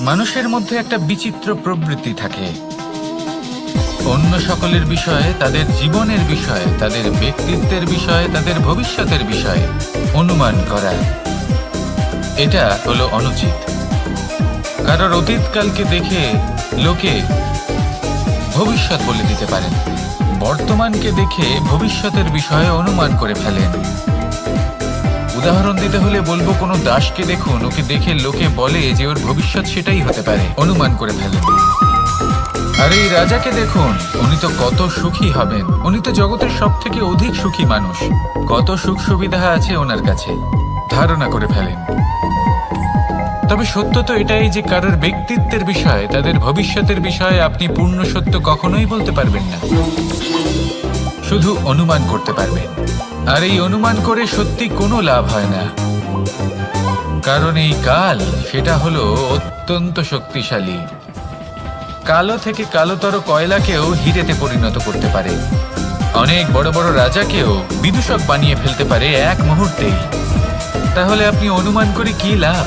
মানুষের মধ্যে একটা বিচিত্র প্রবৃত্তি থাকে অন্য সকলের বিষয়ে, তাদের জীবনের বিষয়ে, তাদের ব্যক্তিত্বের বিষয়ে, তাদের ভবিষ্যতের বিষয়ে অনুমান করা। এটা হলো অনুচিত। কারোর অতীতকালকে দেখে লোকে ভবিষ্যৎ বলে দিতে পারেন, বর্তমানকে দেখে ভবিষ্যতের বিষয়ে অনুমান করে ফেলেন। উদাহরণ দিতে হলে বলবো, কোনো দাসকে দেখুন, ওকে দেখে লোকে বলে যে ওর ভবিষ্যৎ সেটাই হতে পারে, অনুমান করে ফেলেন। আর এই রাজাকে দেখুন, উনি তো কত সুখী হবেন, উনি তো জগতের সব থেকে অধিক সুখী মানুষ, কত সুখ সুবিধা আছে ওনার কাছে, ধারণা করে ফেলেন। তবে সত্য তো এটাই যে কারোর ব্যক্তিত্বের বিষয়ে, তাদের ভবিষ্যতের বিষয়ে আপনি পূর্ণ সত্য কখনোই বলতে পারবেন না, শুধু অনুমান করতে পারবেন। আর এই অনুমান করে সত্যি কোনো লাভ হয় না, কারণ এই কাল সেটা হলো অত্যন্ত শক্তিশালী। কালো থেকে কালোতর কয়লাকেও হিরেতে পরিণত করতে পারে, অনেক বড় বড় রাজাকেও বিদূষক বানিয়ে ফেলতে পারে এক মুহূর্তেই। তাহলে আপনি অনুমান করে কি লাভ?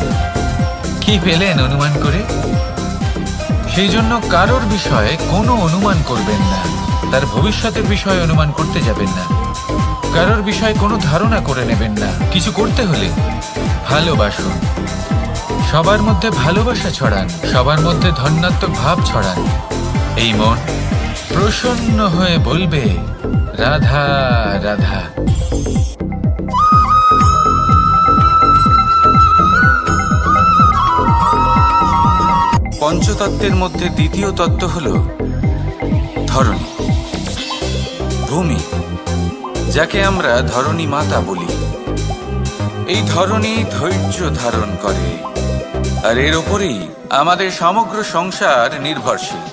কি পেলেন অনুমান করে? সেই জন্য কারোর বিষয়ে কোনো অনুমান করবেন না, তার ভবিষ্যতের বিষয়ে অনুমান করতে যাবেন না, কারোর বিষয়ে কোনো ধারণা করে নেবেন না। কিছু করতে হলে ভালোবাসুন, সবার মধ্যে ভালোবাসা ছড়ান, সবার মধ্যে ধন্যাত্মক ভাব ছড়ান। এই মন প্রসন্ন হয়ে বলবে, রাধা রাধা। পঞ্চতত্ত্বের মধ্যে দ্বিতীয় তত্ত্ব হল ধরণী, ভূমি, যাকে আমরা ধরণী মাতা বলি। এই ধরণী ধৈর্য ধারণ করে, আর এর ওপরেই আমাদের সমগ্র সংসার নির্ভরশীল।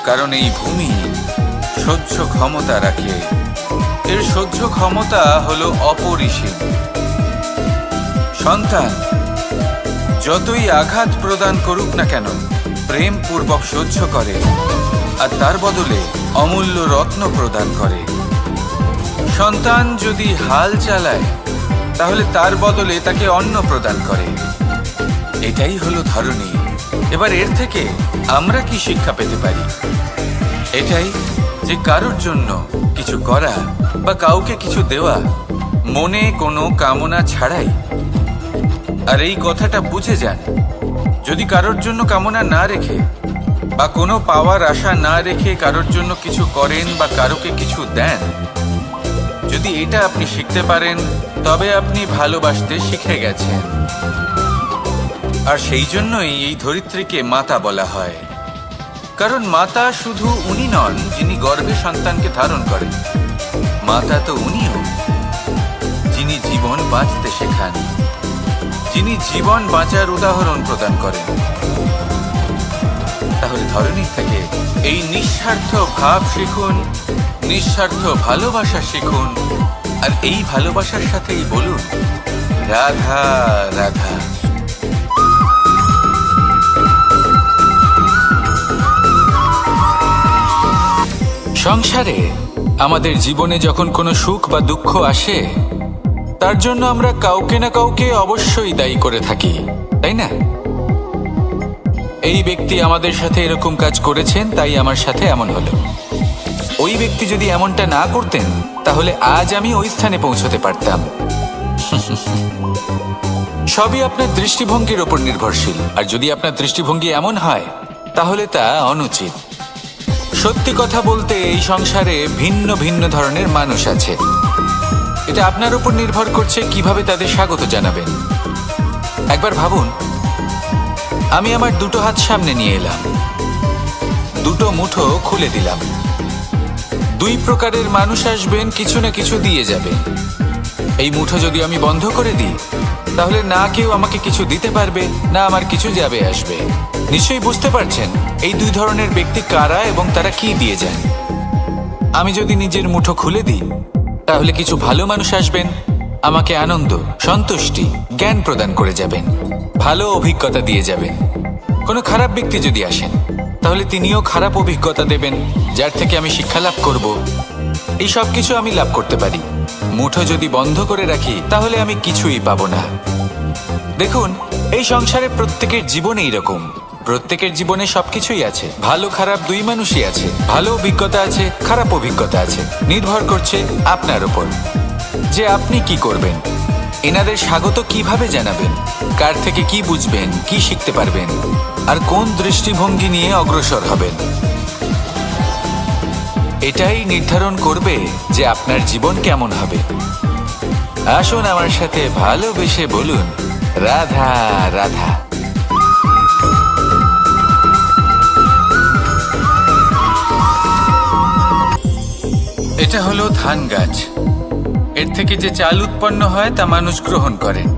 কারণ এই ভূমি সহ্য ক্ষমতা রাখে, এর সহ্য ক্ষমতা হলো অপরিসীম। সন্তান যতই আঘাত প্রদান করুক না কেন, প্রেম পূর্বক সহ্য করে, আর তার বদলে অমূল্য রত্ন প্রদান করে। সন্তান যদি হাল চালায়, তাহলে তার বদলে তাকে অন্ন প্রদান করে। এটাই হলো ধরণী। এবার এর থেকে আমরা কি শিক্ষা পেতে পারি? এটাই যে কারোর জন্য কিছু করা বা কাউকে কিছু দেওয়া মনে কোনো কামনা ছাড়াই। আর এই কথাটা বুঝে যান, যদি কারোর জন্য কামনা না রেখে বা কোনো পাওয়ার আশা না রেখে কারোর জন্য কিছু করেন বা কারোকে কিছু দেন, যদি এটা আপনি শিখতে পারেন, তবে আপনি ভালোবাসতে শিখে গেছেন। আর সেই জন্যই এই ধরিত্রীকে মাতা বলা হয়। কারণ মাতা শুধু উনি নন যিনি গর্ভে সন্তানকে ধারণ করেন, মাতা তো উনিও যিনি জীবন বাঁচতে শেখান, যিনি জীবন বাঁচার উদাহরণ প্রদান করেন। তাহলে ধরণীর থেকে এই নিঃস্বার্থ ভাব শিখুন, নিঃস্বার্থ ভালোবাসা শিখুন, আর এই ভালোবাসার সাথেই বলুন, রাধা রাধা। সংসারে আমাদের জীবনে যখন কোনো সুখ বা দুঃখ আসে, তার জন্য আমরা কাউকে না কাউকে অবশ্যই দায়ী করে থাকি, তাই না? এই ব্যক্তি আমাদের সাথে এরকম কাজ করেছেন, তাই আমার সাথে এমন হলো। ওই ব্যক্তি যদি এমনটা না করতেন, তাহলে আজ আমি ওই স্থানে পৌঁছতে পারতাম। সবই আপনার দৃষ্টিভঙ্গির ওপর নির্ভরশীল। আর যদি আপনার দৃষ্টিভঙ্গি এমন হয়, তাহলে তা অনুচিত। সত্যি কথা বলতে, এই সংসারে ভিন্ন ভিন্ন ধরনের মানুষ আছে। এটা আপনার উপর নির্ভর করছে কিভাবে তাদের স্বাগত জানাবেন। একবার ভাবুন, আমি আমার দুটো হাত সামনে নিয়ে এলাম, দুটো মুঠো খুলে দিলাম। দুই প্রকারের মানুষ আসবেন, কিছু না কিছু দিয়ে যাবেন। এই মুঠো যদি আমি বন্ধ করে দিই, তাহলে না কেউ আমাকে কিছু দিতে পারবে, না আমার কিছু যাবে আসবে। নিশ্চয়ই বুঝতে পারছেন এই দুই ধরনের ব্যক্তি কারা এবং তারা কি দিয়ে যান। আমি যদি নিজের মুঠো খুলে দিই, তাহলে কিছু ভালো মানুষ আসবেন, আমাকে আনন্দ, সন্তুষ্টি, জ্ঞান প্রদান করে যাবেন, ভালো অভিজ্ঞতা দিয়ে যাবেন। কোনো খারাপ ব্যক্তি যদি আসেন, তাহলে তিনিও খারাপ অভিজ্ঞতা দেবেন, যার থেকে আমি শিক্ষা লাভ করব। এই সব কিছু আমি লাভ করতে পারি। মুঠো যদি বন্ধ করে রাখি, তাহলে আমি কিছুই পাবো না। দেখুন, এই সংসারে প্রত্যেকের জীবনে এইরকম। প্রত্যেকের জীবনে সবকিছুই আছে, ভালো খারাপ দুই মানুষই আছে, ভালো অভিজ্ঞতা আছে, খারাপ অভিজ্ঞতা আছে। নির্ভর করছে আপনার উপর যে আপনি কি করবেন, এনাদের স্বাগত কিভাবে জানাবেন, কার থেকে কি বুঝবেন, কি শিখতে পারবেন, আর কোন দৃষ্টিভঙ্গি নিয়ে অগ্রসর হবেন। এটাই নির্ধারণ করবে যে আপনার জীবন কেমন হবে। আসুন আমার সাথে ভালোবেসে বলুন, রাধা রাধা। এটা হলো ধান গাছ। এর থেকে যে চাল উৎপন্ন হয় তা মানুষ গ্রহণ করেন।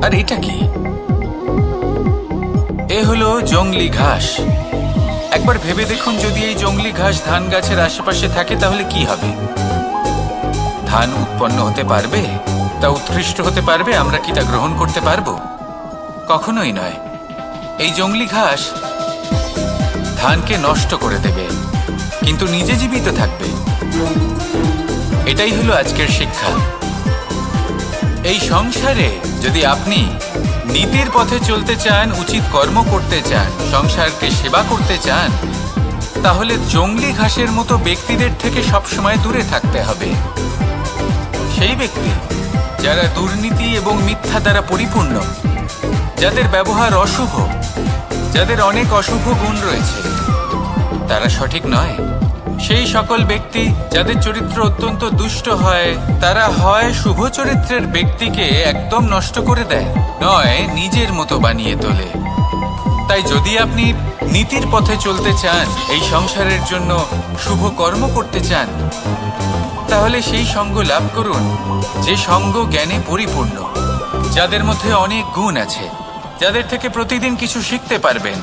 আর এটা কি? এ হলো জংলি ঘাস। একবার ভেবে দেখুন, যদি এই জংলি ঘাস ধান গাছের আশেপাশে থাকে তাহলে কি হবে? ধান উৎপন্ন হতে পারবে? তা উৎকৃষ্ট হতে পারবে? আমরা কি তা গ্রহণ করতে পারবো? কখনোই নয়। এই জংলি ঘাস ধানকে নষ্ট করে দেবে, কিন্তু নিজে জীবিত থাকবে। এটাই হলো আজকের শিক্ষা। এই সংসারে যদি আপনি নীতির পথে চলতে চান, উচিত কর্ম করতে চান, সংসারকে সেবা করতে চান, তাহলে জংলি ঘাসের মতো ব্যক্তিদের থেকে সবসময় দূরে থাকতে হবে। সেই ব্যক্তি যারা দুর্নীতি এবং মিথ্যা দ্বারা পরিপূর্ণ, যাদের ব্যবহার অশুভ, যাদের অনেক অশুভ গুণ রয়েছে, তারা সঠিক নয়। সেই সকল ব্যক্তি যাদের চরিত্র অত্যন্ত দুষ্ট হয়, তারা হয় শুভ চরিত্রের ব্যক্তিকে একদম নষ্ট করে দেয়, নয় নিজের মতো বানিয়ে তোলে। তাই যদি আপনি নীতির পথে চলতে চান, এই সংসারের জন্য শুভ কর্ম করতে চান, তাহলে সেই সঙ্গ লাভ করুন যে সঙ্গ জ্ঞানে পরিপূর্ণ, যাদের মধ্যে অনেক গুণ আছে, যাদের থেকে প্রতিদিন কিছু শিখতে পারবেন।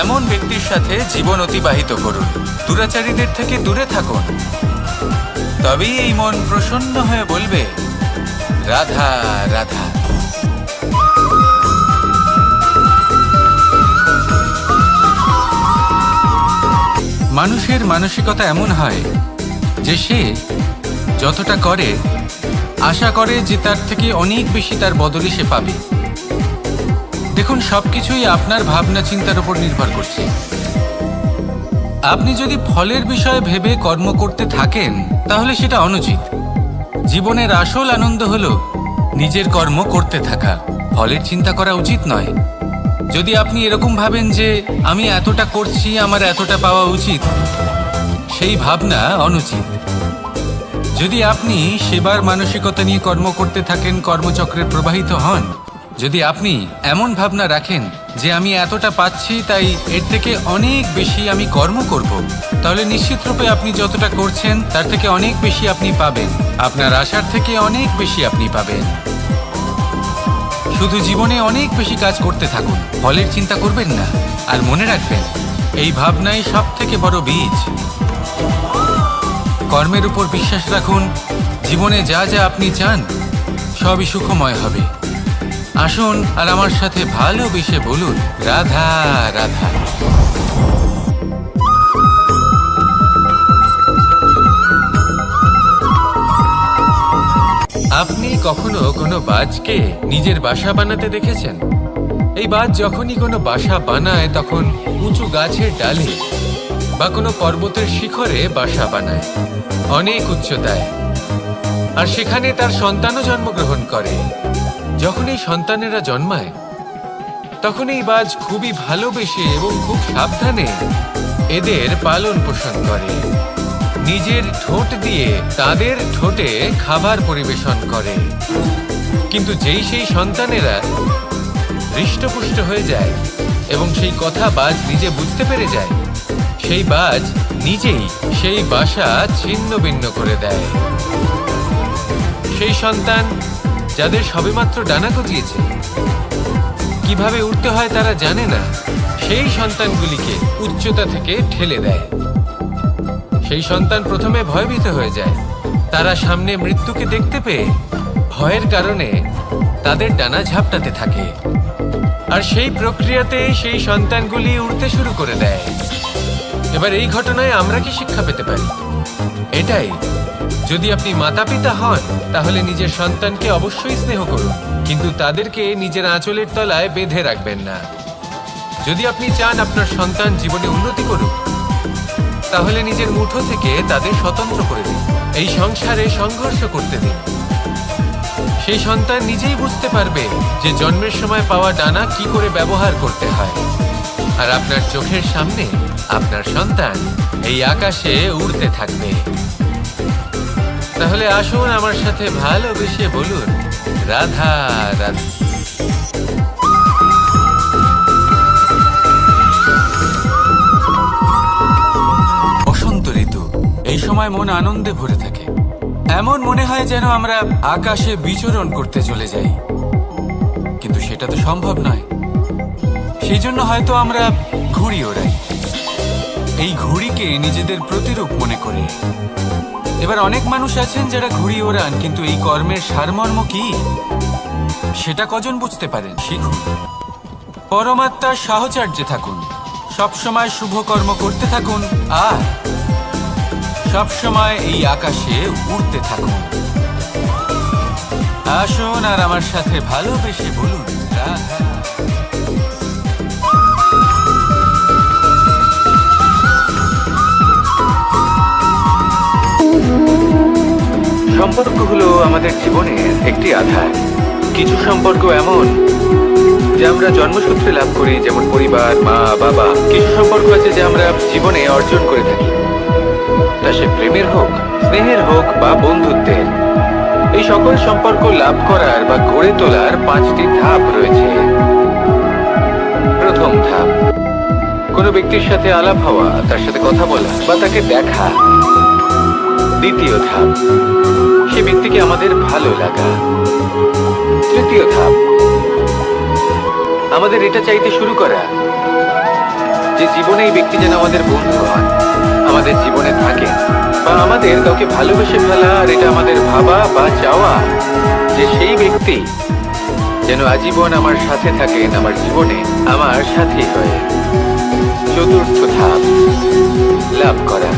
এমন ব্যক্তির সাথে জীবন অতিবাহিত করুন। দুরাচারীদের থেকে দূরে থাকুন। তবেই এই মন প্রসন্ন হয়ে বলবে, রাধা রাধা। মানুষের মানসিকতা এমন হয় যে সে যতটা করে আশা করে যে তার থেকে অনেক বেশি তার বদলে সে পাবে। দেখুন, সবকিছুই আপনার ভাবনা চিন্তার উপর নির্ভর করছে। আপনি যদি ফলের বিষয়ে ভেবে কর্ম করতে থাকেন তাহলে সেটা অনুচিত। জীবনের আসল আনন্দ হলো নিজের কর্ম করতে থাকা, ফলের চিন্তা করা উচিত নয়। যদি আপনি এরকম ভাবেন যে আমি এতটা করছি, আমার এতটা পাওয়া উচিত, সেই ভাবনা অনুচিত। যদি আপনি সেবার মানসিকতা নিয়ে কর্ম করতে থাকেন, কর্মচক্রে প্রবাহিত হন, যদি আপনি এমন ভাবনা রাখেন যে আমি এতটা পাচ্ছি তাই এর থেকে অনেক বেশি আমি কর্ম করব, তাহলে নিশ্চিতরূপে আপনি যতটা করছেন তার থেকে অনেক বেশি আপনি পাবেন। আপনার আশার থেকে অনেক বেশি আপনি পাবেন। শুধু জীবনে অনেক বেশি কাজ করতে থাকুন, ফলের চিন্তা করবেন না। আর মনে রাখবেন, এই ভাবনাই সব থেকে বড় বীজ। কর্মের উপর বিশ্বাস রাখুন। জীবনে যা যা আপনি চান সবই সুখময় হবে। আসুন আর আমার সাথে ভালোবেসে বলুন, রাধা রাধা। আপনি কখনো কোনো বাজকে নিজের বাসা বানাতে দেখেছেন? এই বাজ যখনই কোনো বাসা বানায় তখন উঁচু গাছের ডালে বা কোনো পর্বতের শিখরে বাসা বানায়, অনেক উচ্চতায়। আর সেখানে তার সন্তানও জন্মগ্রহণ করে। যখন এই সন্তানেরা জন্মায় তখন এই বাজ খুবই ভালোবেসে এবং খুব সাবধানে এদের পালন পোষণ করে। নিজের ঠোঁট দিয়ে তাদের ঠোঁটে খাবার পরিবেশন করে। কিন্তু যেই সেই সন্তানেরা হৃষ্টপুষ্ট হয়ে যায় এবং সেই কথা বাজ নিজে বুঝতে পেরে যায়, সেই বাজ নিজেই সেই বাসা ছিন্ন ভিন্ন করে দেয়। সেই সন্তান যাদের সবেমাত্র ডানা গজিয়েছে, কিভাবে উঠতে হয় তারা জানে না, সেই সন্তানগুলিকে উচ্চতা থেকে ঠেলে দেয়। সেই সন্তান প্রথমে ভয়ভীত হয়ে যায়। তারা সামনে মৃত্যুকে দেখতে পেয়ে ভয়ের কারণে তাদের ডানা ঝাপটাতে থাকে। আর সেই প্রক্রিয়াতে সেই সন্তানগুলি উড়তে শুরু করে দেয়। এবার এই ঘটনায় আমরা কি শিক্ষা পেতে পারি? এটাই, যদি আপনি মাতাপিতা হন তাহলে নিজের সন্তানকে অবশ্যই স্নেহ করুন, কিন্তু তাদেরকে নিজের আঁচলের তলায় বেঁধে রাখবেন না। যদি আপনি চান আপনার সন্তান জীবনে উন্নতি করুক, তাহলে নিজের মুঠো থেকে তাদের স্বতন্ত্র করে দিন। এই সংসারে সংঘর্ষ করতে দিন। সেই সন্তান নিজেই বুঝতে পারবে যে জন্মের সময় পাওয়া ডানা কি করে ব্যবহার করতে হয়। আর আপনার চোখের সামনে আপনার সন্তান এই আকাশে উড়তে থাকবে। তাহলে আসুন আমার সাথে ভালোবেসে বলুন, রাধা রাধা। বসন্ত ঋতু, এই সময় মন আনন্দে ভরে থাকে। এমন মনে হয় যেন আমরা আকাশে বিচরণ করতে চলে যাই, কিন্তু সেটা তো সম্ভব নয়। সেই জন্য হয়তো আমরা ঘুড়ি ওড়াই, এই ঘুড়িকে নিজেদের প্রতিরূপ মনে করে। এবার অনেক মানুষ আছেন যারা ঘুড়ি ওড়ান, কিন্তু এই কর্মের সারমর্ম কি সেটা কজন বুঝতে পারেন? শিখুন, পরমাত্মার সাহচর্যে থাকুন, সবসময় শুভ কর্ম করতে থাকুন, আর সবসময় এই আকাশে উড়তে থাকুন। আসুন আর আমার সাথে ভালোবেসে বলুন, রাধা। সম্পর্ক হলো আমাদের জীবনের একটি আধার। কিছু সম্পর্ক এমন যে আমরা জন্মসূত্রে লাভ করি, যেমন পরিবার, মা বাবা। কিছু সম্পর্ক আছে যে আমরা জীবনে অর্জন করে থাকি, তা সে প্রেমের হোক, স্নেহের হোক বা বন্ধুত্বের। এই সকল সম্পর্ক লাভ করার বা গড়ে তোলার 5টি ধাপ রয়েছে। প্রথম ধাপ, কোনো ব্যক্তির সাথে আলাপ হওয়া, তার সাথে কথা বলা বা তাকে দেখা। দ্বিতীয় ধাপ, সে ব্যক্তিকে আমাদের ভালো লাগা। তৃতীয় ধাপ, আমাদের এটা চাইতে শুরু করা যে জীবনে এই ব্যক্তি যেন আমাদের বন্ধু হন, আমাদের জীবনে থাকে, বা আমাদের কাউকে ভালোবেসে ফেলা। আর এটা আমাদের ভাবা বা চাওয়া যে সেই ব্যক্তি যেন আজীবন আমার সাথে থাকেন, আমার জীবনে আমার সাথী হয়ে। চতুর্থ ধাপ, লাভ করা।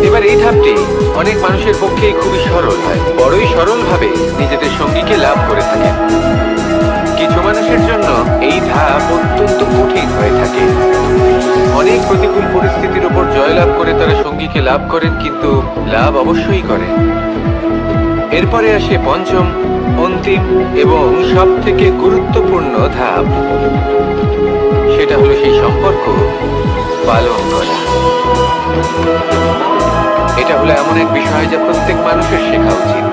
এবার এই ধাপটি অনেক মানুষের পক্ষে খুবই সরল হয়, বড়ই সরলভাবে নিজেদের সঙ্গীকে লাভ করে থাকেন। কিছু মানুষের জন্য এই ধাপ অত্যন্ত কঠিন হয়ে থাকে। অনেক প্রতিকূল পরিস্থিতির উপর জয়লাভ করে তারা সঙ্গীকে লাভ করেন, কিন্তু লাভ অবশ্যই করেন। এরপরে আসে পঞ্চম, অন্তিম এবং সব থেকে গুরুত্বপূর্ণ ধাপ। সেটা হলো সেই সম্পর্ক পালন করা। এটা হলো এমন এক বিষয় যা প্রত্যেক মানুষের শেখা উচিত।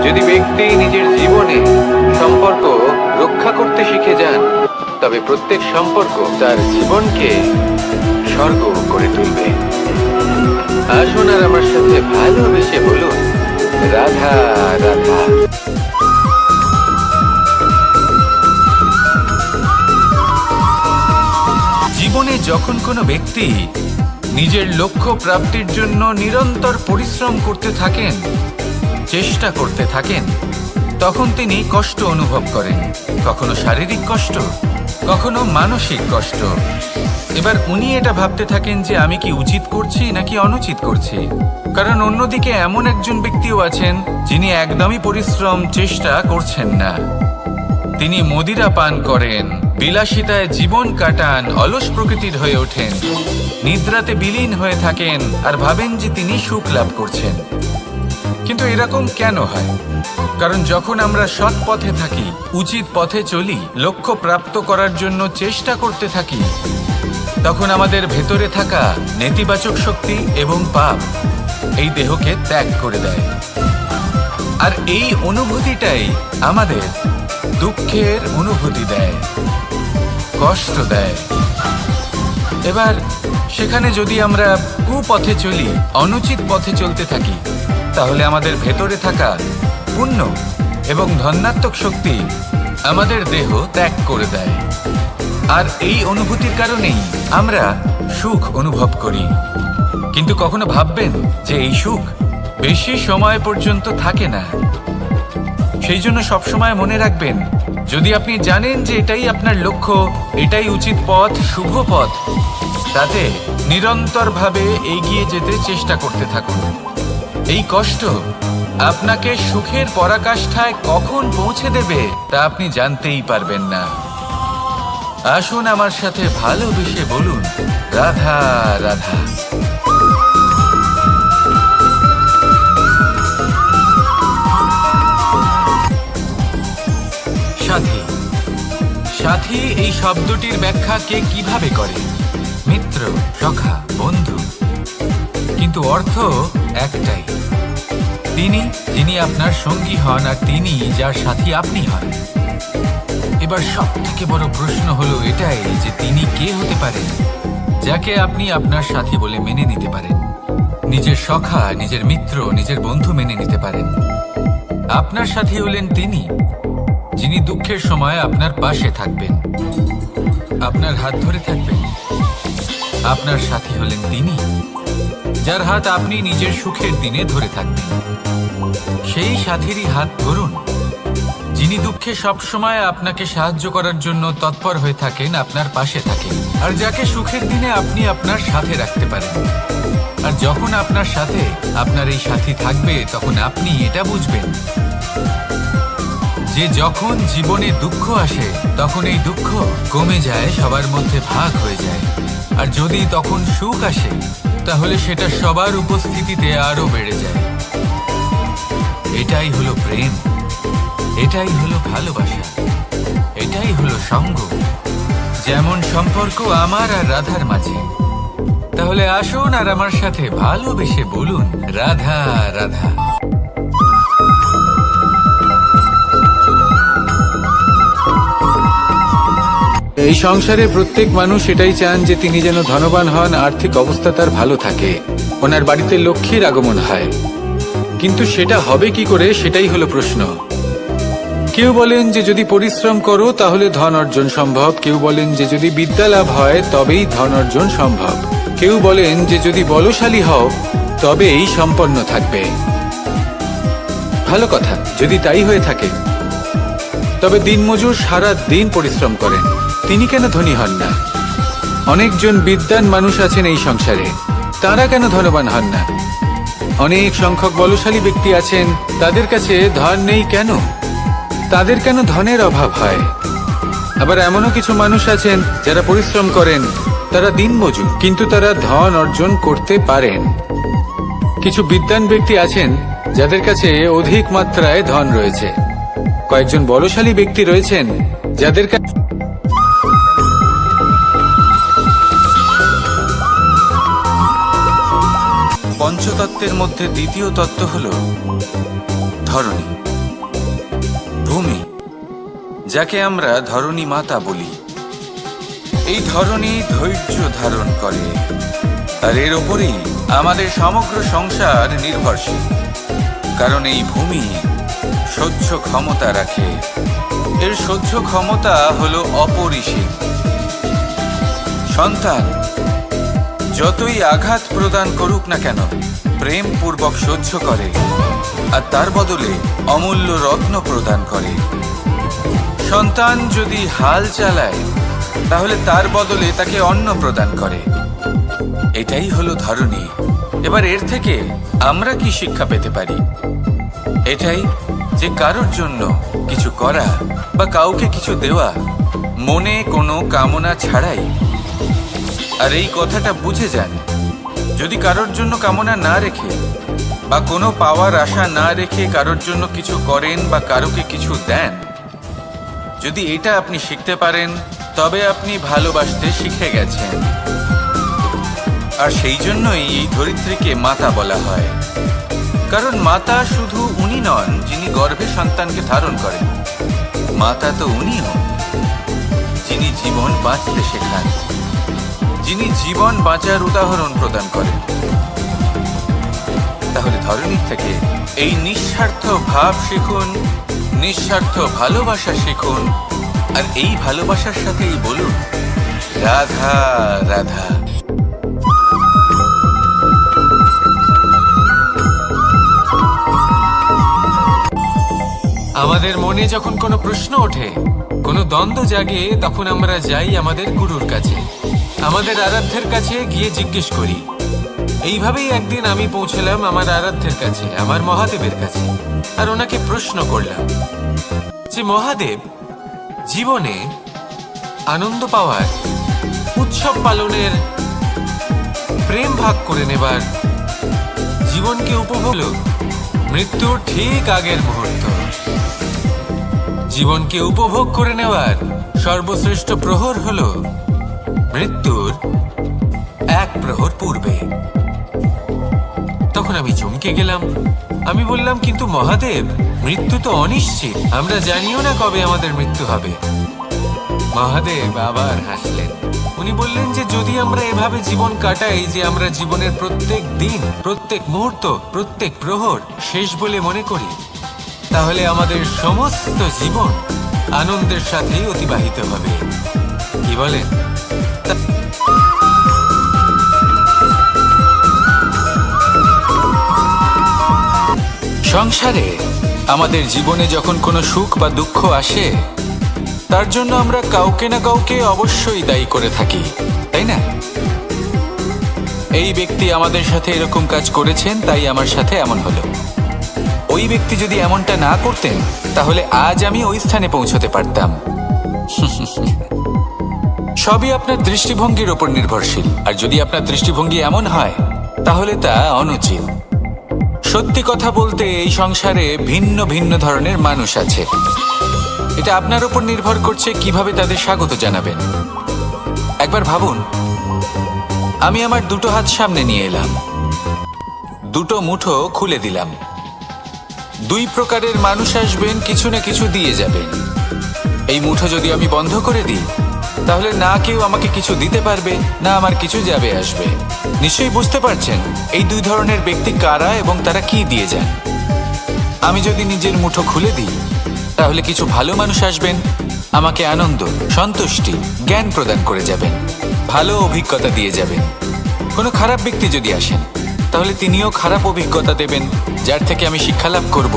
যদি ব্যক্তি নিজের জীবনে সম্পর্ক রক্ষা করতে শিখে যান, তবে প্রত্যেক সম্পর্ক তার জীবনকে স্বর্গ করে তুলবে। আসুন আর আমার সাথে ভালোবেসে বলুন, রাধা রাধা। জীবনে যখন কোনো ব্যক্তি নিজের লক্ষ্য প্রাপ্তির জন্য নিরন্তর পরিশ্রম করতে থাকেন, চেষ্টা করতে থাকেন, তখন তিনি কষ্ট অনুভব করেন। কখনো শারীরিক কষ্ট, কখনো মানসিক কষ্ট। এবার উনি এটা ভাবতে থাকেন যে আমি কি উচিত করছি নাকি অনুচিত করছি। কারণ অন্যদিকে এমন একজন ব্যক্তিও আছেন যিনি একদমই পরিশ্রম চেষ্টা করছেন না। তিনি মদিরা পান করেন, বিলাসিতায় জীবন কাটান, অলস প্রকৃতির হয়ে ওঠেন, নিদ্রাতে বিলীন হয়ে থাকেন আর ভাবেন যে তিনি সুখ লাভ করছেন। কিন্তু এরকম কেন হয়? কারণ যখন আমরা সৎ পথে থাকি, উচিত পথে চলি, লক্ষ্য প্রাপ্ত করার জন্য চেষ্টা করতে থাকি, তখন আমাদের ভেতরে থাকা নেতিবাচক শক্তি এবং পাপ এই দেহকে ত্যাগ করে দেয়। আর এই অনুভূতিটাই আমাদের দুঃখের অনুভূতি দেয়, কষ্ট দেয়। এবার সেখানে যদি আমরা কুপথে চলি, অনুচিত পথে চলতে থাকি, তাহলে আমাদের ভেতরে থাকা পুণ্য এবং ধনাত্মক শক্তি আমাদের দেহ ত্যাগ করে দেয়। আর এই অনুভূতির কারণেই আমরা সুখ অনুভব করি। কিন্তু কখনো ভাববেন যে এই সুখ বেশি সময় পর্যন্ত থাকে না। সেই জন্য সবসময় মনে রাখবেন, যদি আপনি জানেন যে এটাই আপনার লক্ষ্য, এটাই উচিত পথ, শুভ পথ, তাতে নিরন্তরভাবে এগিয়ে যেতে চেষ্টা করতে থাকুন। এই কষ্ট আপনাকে সুখের পরাকাষ্ঠায় কখন পৌঁছে দেবে তা আপনি জানতেই পারবেন না। আসুন আমার সাথে ভালোবেসে বলুন, রাধা রাধা। সাথী, সাথী এই শব্দটির ব্যাখ্যা কে কিভাবে করে? মিত্র, সখা, বন্ধু, কিন্তু অর্থ একটাই। তিনি যিনি আপনার সঙ্গী হন আর তিনি যার সাথী আপনি হন। এবার সব থেকে বড় প্রশ্ন হলো এটাই যে তিনি কে হতে পারেন যাকে আপনি আপনার সাথী বলে মেনে নিতে পারেন, নিজের সখা, নিজের মিত্র, নিজের বন্ধু মেনে নিতে পারেন। আপনার সাথী হলেন তিনি যিনি দুঃখের সময় আপনার পাশে থাকবেন, আপনার হাত ধরে থাকবেন। আপনার সাথী হলেন তিনি যার হাত আপনি নিজের সুখের দিনে ধরে থাকবেন। সেই সাথীরই হাত ধরুন যিনি দুঃখে সবসময় আপনাকে সাহায্য করার জন্য তৎপর হয়ে থাকেন, আপনার পাশে থাকেন, আর যাকে সুখের দিনে আপনি আপনার সাথে রাখতে পারেন। আর যখন আপনার সাথে আপনার এই সাথী থাকবে তখন আপনি এটা বুঝবেন যে যখন জীবনে দুঃখ আসে তখন এই দুঃখ কমে যায়, সবার মধ্যে ভাগ হয়ে যায়। আর যদি তখন সুখ আসে তাহলে সেটা সবার উপস্থিতিতে আরো বেড়ে যায়। এটাই হলো প্রেম, এটাই হলো ভালোবাসা, এটাই হলো সঙ্গ, যেমন সম্পর্ক আমার আর রাধার মাঝে। তাহলে আসুন আর আমার সাথে ভালোবেসে বলুন, রাধা রাধা। এই সংসারে প্রত্যেক মানুষ এটাই চান যে তিনি যেন ধনবান হন, আর্থিক অবস্থা তার ভালো থাকে, ওনার বাড়িতে লক্ষ্মীর আগমন হয়। কিন্তু সেটা হবে কি করে, সেটাই হলো প্রশ্ন। কেউ বলেন যে যদি পরিশ্রম করো তাহলে ধন অর্জন সম্ভব, কেউ বলেন যে যদি বিদ্যা লাভ হয় তবেই ধন অর্জন সম্ভব, কেউ বলেন যে যদি বলশালী হও তবেই সম্পন্ন থাকবে। ভালো কথা, যদি তাই হয়ে থাকে তবে দিনমজুর সারা দিন পরিশ্রম করেন, তিনি কেন ধনী হন না? অনেকজন বিদ্বান মানুষ আছেন এই সংসারে, তারা কেন ধনবান হন না? অনেক সংখ্যক বলশালী ব্যক্তি আছেন, তাদের কাছে ধন নেই কেন? তাদের কেন ধনের অভাব হয়? আবার এমনও কিছু মানুষ আছেন যারা পরিশ্রম করেন, তারা দিনমজুর, কিন্তু তারা ধন অর্জন করতে পারেন। কিছু বিদ্বান ব্যক্তি আছেন যাদের কাছে অধিক মাত্রায় ধন রয়েছে, কয়েকজন বলশালী ব্যক্তি রয়েছেন যাদের কাছে পঞ্চতত্ত্বের মধ্যে দ্বিতীয় তত্ত্ব হল ধরণী, ভূমি, যাকে আমরা ধরণী মাতা বলি। এই ধরণী ধৈর্য ধারণ করে, আর এর ওপরেই আমাদের সমগ্র সংসার নির্ভরশীল। কারণ এই ভূমি সহ্য ক্ষমতা রাখে, এর সহ্য ক্ষমতা হলো অপরিসীম। সন্তান যতই আঘাত প্রদান করুক না কেন, প্রেম পূর্বক সহ্য করে, আর তার বদলে অমূল্য রত্ন প্রদান করে। সন্তান যদি হাল চালায় তাহলে তার বদলে তাকে অন্ন প্রদান করে। এটাই হলো ধরণী। এবার এর থেকে আমরা কি শিক্ষা পেতে পারি? এটাই যে কারোর জন্য কিছু করা বা কাউকে কিছু দেওয়া মনে কোনো কামনা ছাড়াই। আর এই কথাটা বুঝে যান, যদি কারোর জন্য কামনা না রেখে বা কোনো পাওয়ার আশা না রেখে কারোর জন্য কিছু করেন বা কারোকে কিছু দেন, যদি এটা আপনি শিখতে পারেন তবে আপনি ভালোবাসতে শিখে গেছেন। আর সেই জন্যই এই ধরিত্রীকে মাতা বলা হয়। কারণ মাতা শুধু উনি নন যিনি গর্ভে সন্তানকে ধারণ করেন, মাতা তো উনিও যিনি জীবন বাঁচতে শেখান, যিনি জীবন বাঁচার উদাহরণ প্রদান করেন। তাহলে ধরণীর থেকে এই নিঃস্বার্থ ভাব শিখুন, নিঃস্বার্থ ভালোবাসা শিখুন, আর এই ভালোবাসার সাথেই বলুন, রাধা রাধা। আমাদের মনে যখন কোনো প্রশ্ন ওঠে, কোনো দ্বন্দ্ব জাগে, তখন আমরা যাই আমাদের গুরুর কাছে। আমাদের আরাধ্যের কাছে গিয়ে জিজ্ঞেস করি। এইভাবেই একদিন আমি পৌঁছলাম আমার আরাধ্যের কাছে, আমার মহাদেবের কাছে, আর ওনাকে প্রশ্ন করলাম যে মহাদেব, জীবনে আনন্দ পাওয়ার, উৎসব পালনের, প্রেম ভাগ করে নেবার, জীবনকে উপভোগ, মৃত্যুর ঠিক আগের মুহূর্ত, জীবনকে উপভোগ করে নেওয়ার সর্বশ্রেষ্ঠ প্রহর হলো মৃত্যুর এক প্রহর পূর্বে। তখন আমি চমকে গেলাম। আমি বললাম, কিন্তু মহাদেব, মৃত্যু তো অনিশ্চিত, আমরা জানিও না কবে আমাদের মৃত্যু হবে। মহাদেব আবার হাসলেন। উনি বললেন যে যদি আমরা এভাবে জীবন কাটাই যে আমরা জীবনের প্রত্যেক দিন, প্রত্যেক মুহূর্ত, প্রত্যেক প্রহর শেষ বলে মনে করি, তাহলে আমাদের সমস্ত জীবন আনন্দের সাথেই অতিবাহিত হবে। কি বলেন? সংসারে আমাদের জীবনে যখন কোনো সুখ বা দুঃখ আসে, তার জন্য আমরা কাউকে না কাউকে অবশ্যই দায়ী করে থাকি, তাই না? এই ব্যক্তি আমাদের সাথে এরকম কাজ করেছেন, তাই আমার সাথে এমন হলো। ওই ব্যক্তি যদি এমনটা না করতেন, তাহলে আজ আমি ওই স্থানে পৌঁছতে পারতাম। সবই আপনার দৃষ্টিভঙ্গির ওপর নির্ভরশীল, আর যদি আপনার দৃষ্টিভঙ্গি এমন হয়, তাহলে তা অনুচিত। সত্যি কথা বলতে, এই সংসারে ভিন্ন ভিন্ন ধরনের মানুষ আছে। এটা আপনার উপর নির্ভর করছে কিভাবে তাদের স্বাগত জানাবেন। একবার ভাবুন, আমি আমার দুটো হাত সামনে নিয়ে এলাম, দুটো মুঠো খুলে দিলাম। দুই প্রকারের মানুষ আসবেন, কিছু না কিছু দিয়ে যাবেন। এই মুঠো যদি আমি বন্ধ করে দিই, তাহলে না কেউ আমাকে কিছু দিতে পারবে, না আমার কিছু যাবে আসবে। নিশ্চয়ই বুঝতে পারছেন এই দুই ধরনের ব্যক্তি কারা এবং তারা কি দিয়ে যান। আমি যদি নিজের মুঠো খুলে দিই, তাহলে কিছু ভালো মানুষ আসবেন, আমাকে আনন্দ, সন্তুষ্টি, জ্ঞান প্রদান করে যাবেন, ভালো অভিজ্ঞতা দিয়ে যাবেন। কোনো খারাপ ব্যক্তি যদি আসেন, তাহলে তিনিও খারাপ অভিজ্ঞতা দেবেন, যার থেকে আমি শিক্ষা লাভ করব।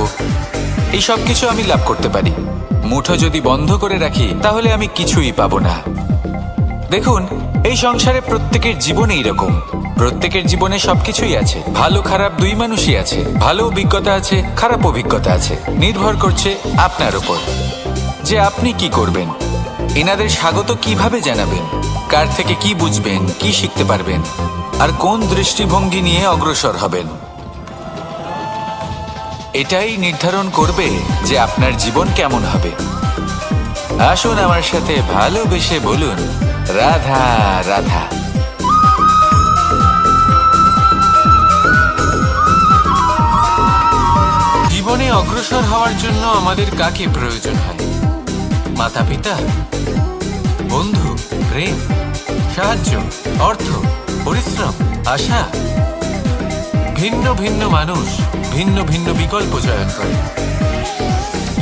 এই সব কিছু আমি লাভ করতে পারি। মুঠো যদি বন্ধ করে রাখি, তাহলে আমি কিছুই পাবো না। দেখুন, এই সংসারে প্রত্যেকের জীবনে এইরকম। প্রত্যেকের জীবনে সবকিছুই আছে, ভালো খারাপ দুই মানুষই আছে, ভালো অভিজ্ঞতা আছে, খারাপ অভিজ্ঞতা আছে। নির্ভর করছে আপনার উপর যে আপনি কি করবেন, এনাদের স্বাগত কিভাবে জানাবেন, কার থেকে কি বুঝবেন, কি শিখতে পারবেন, আর কোন দৃষ্টিভঙ্গি নিয়ে অগ্রসর হবেন। এটাই নির্ধারণ করবে যে আপনার জীবন কেমন হবে। আসুন আমার সাথে ভালোবেসে বলুন, রাধা রাধা। জীবনে অগ্রসর হওয়ার জন্য আমাদের কাকে প্রয়োজন হয়? মাতা পিতা, বন্ধু, প্রেম, সাহায্য, অর্থ, পরিশ্রম, আশা। ভিন্ন ভিন্ন মানুষ ভিন্ন ভিন্ন বিকল্প চয়ন করে।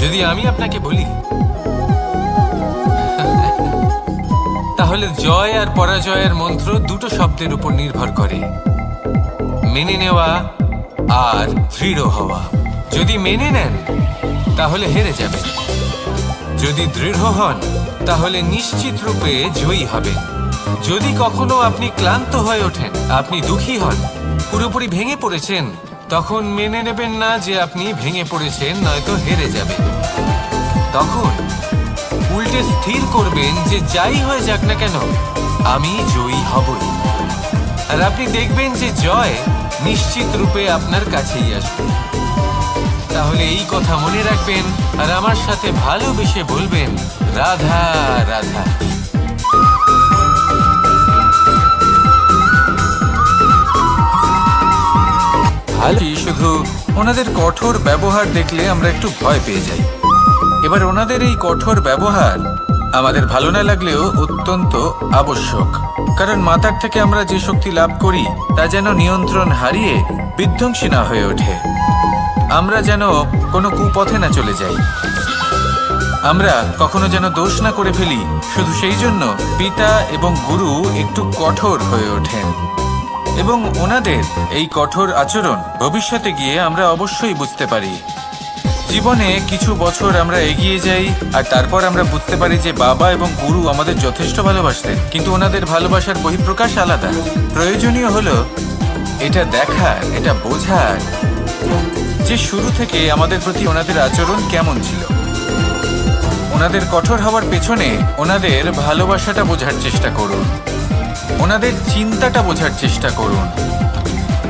যদি আমি আপনাকে বলি, তাহলে জয় আর পরাজয়ের মন্ত্র দুটো শব্দের উপর নির্ভর করে, মেনে নেওয়া আর দৃঢ় হওয়া। যদি মেনে নেন, তাহলে হেরে যাবেন। যদি দৃঢ় হন, তাহলে নিশ্চিত রূপে জয়ী হবেন। যদি কখনো আপনি ক্লান্ত হয়ে ওঠেন, আপনি দুঃখী হন, পুরোপুরি ভেঙে পড়েছেন, তখন মেনে নেবেন না যে আপনি ভেঙে পড়েছেন, নয়তো হেরে যাবেন। তখন উল্টে স্থির করবেন যে যাই হয়ে যাক না কেন, আমি জয়ী হবই। আর আপনি দেখবেন যে জয় নিশ্চিত রূপে আপনার কাছেই আসবে। তাহলে এই কথা মনে রাখবেন আর আমার সাথে ভালোবেসে বলবেন, রাধা রাধা। শুধু ওনাদের কঠোর ব্যবহার দেখলে আমরা একটু ভয় পেয়ে যাই। এবার ওনাদের এই কঠোর ব্যবহার আমাদের ভালো না লাগলেও অত্যন্ত আবশ্যক, কারণ মাতার থেকে আমরা যে শক্তি লাভ করি তা যেন নিয়ন্ত্রণ হারিয়ে বিধ্বংসী না হয়ে ওঠে। আমরা যেন কোনো কুপথে না চলে যাই, আমরা কখনো যেন দোষ না করে ফেলি। শুধু সেই জন্য পিতা এবং গুরু একটু কঠোর হয়ে ওঠেন, এবং ওনাদের এই কঠোর আচরণ ভবিষ্যতে গিয়ে আমরা অবশ্যই বুঝতে পারি জীবনে কিছু বছর আমরা এগিয়ে যাই আর তারপর আমরা বুঝতে পারি যে বাবা এবং গুরু আমাদের যথেষ্ট ভালোবাসতেন, কিন্তু ওনাদের ভালোবাসার বহিঃপ্রকাশ আলাদা। প্রয়োজনীয় হলো এটা দেখার, এটা বোঝার যে শুরু থেকে আমাদের প্রতি ওনাদের আচরণ কেমন ছিল। ওনাদের কঠোর হওয়ার পেছনে ওনাদের ভালোবাসাটা বোঝার চেষ্টা করুন, ওনাদের চিন্তাটা বোঝার চেষ্টা করুন,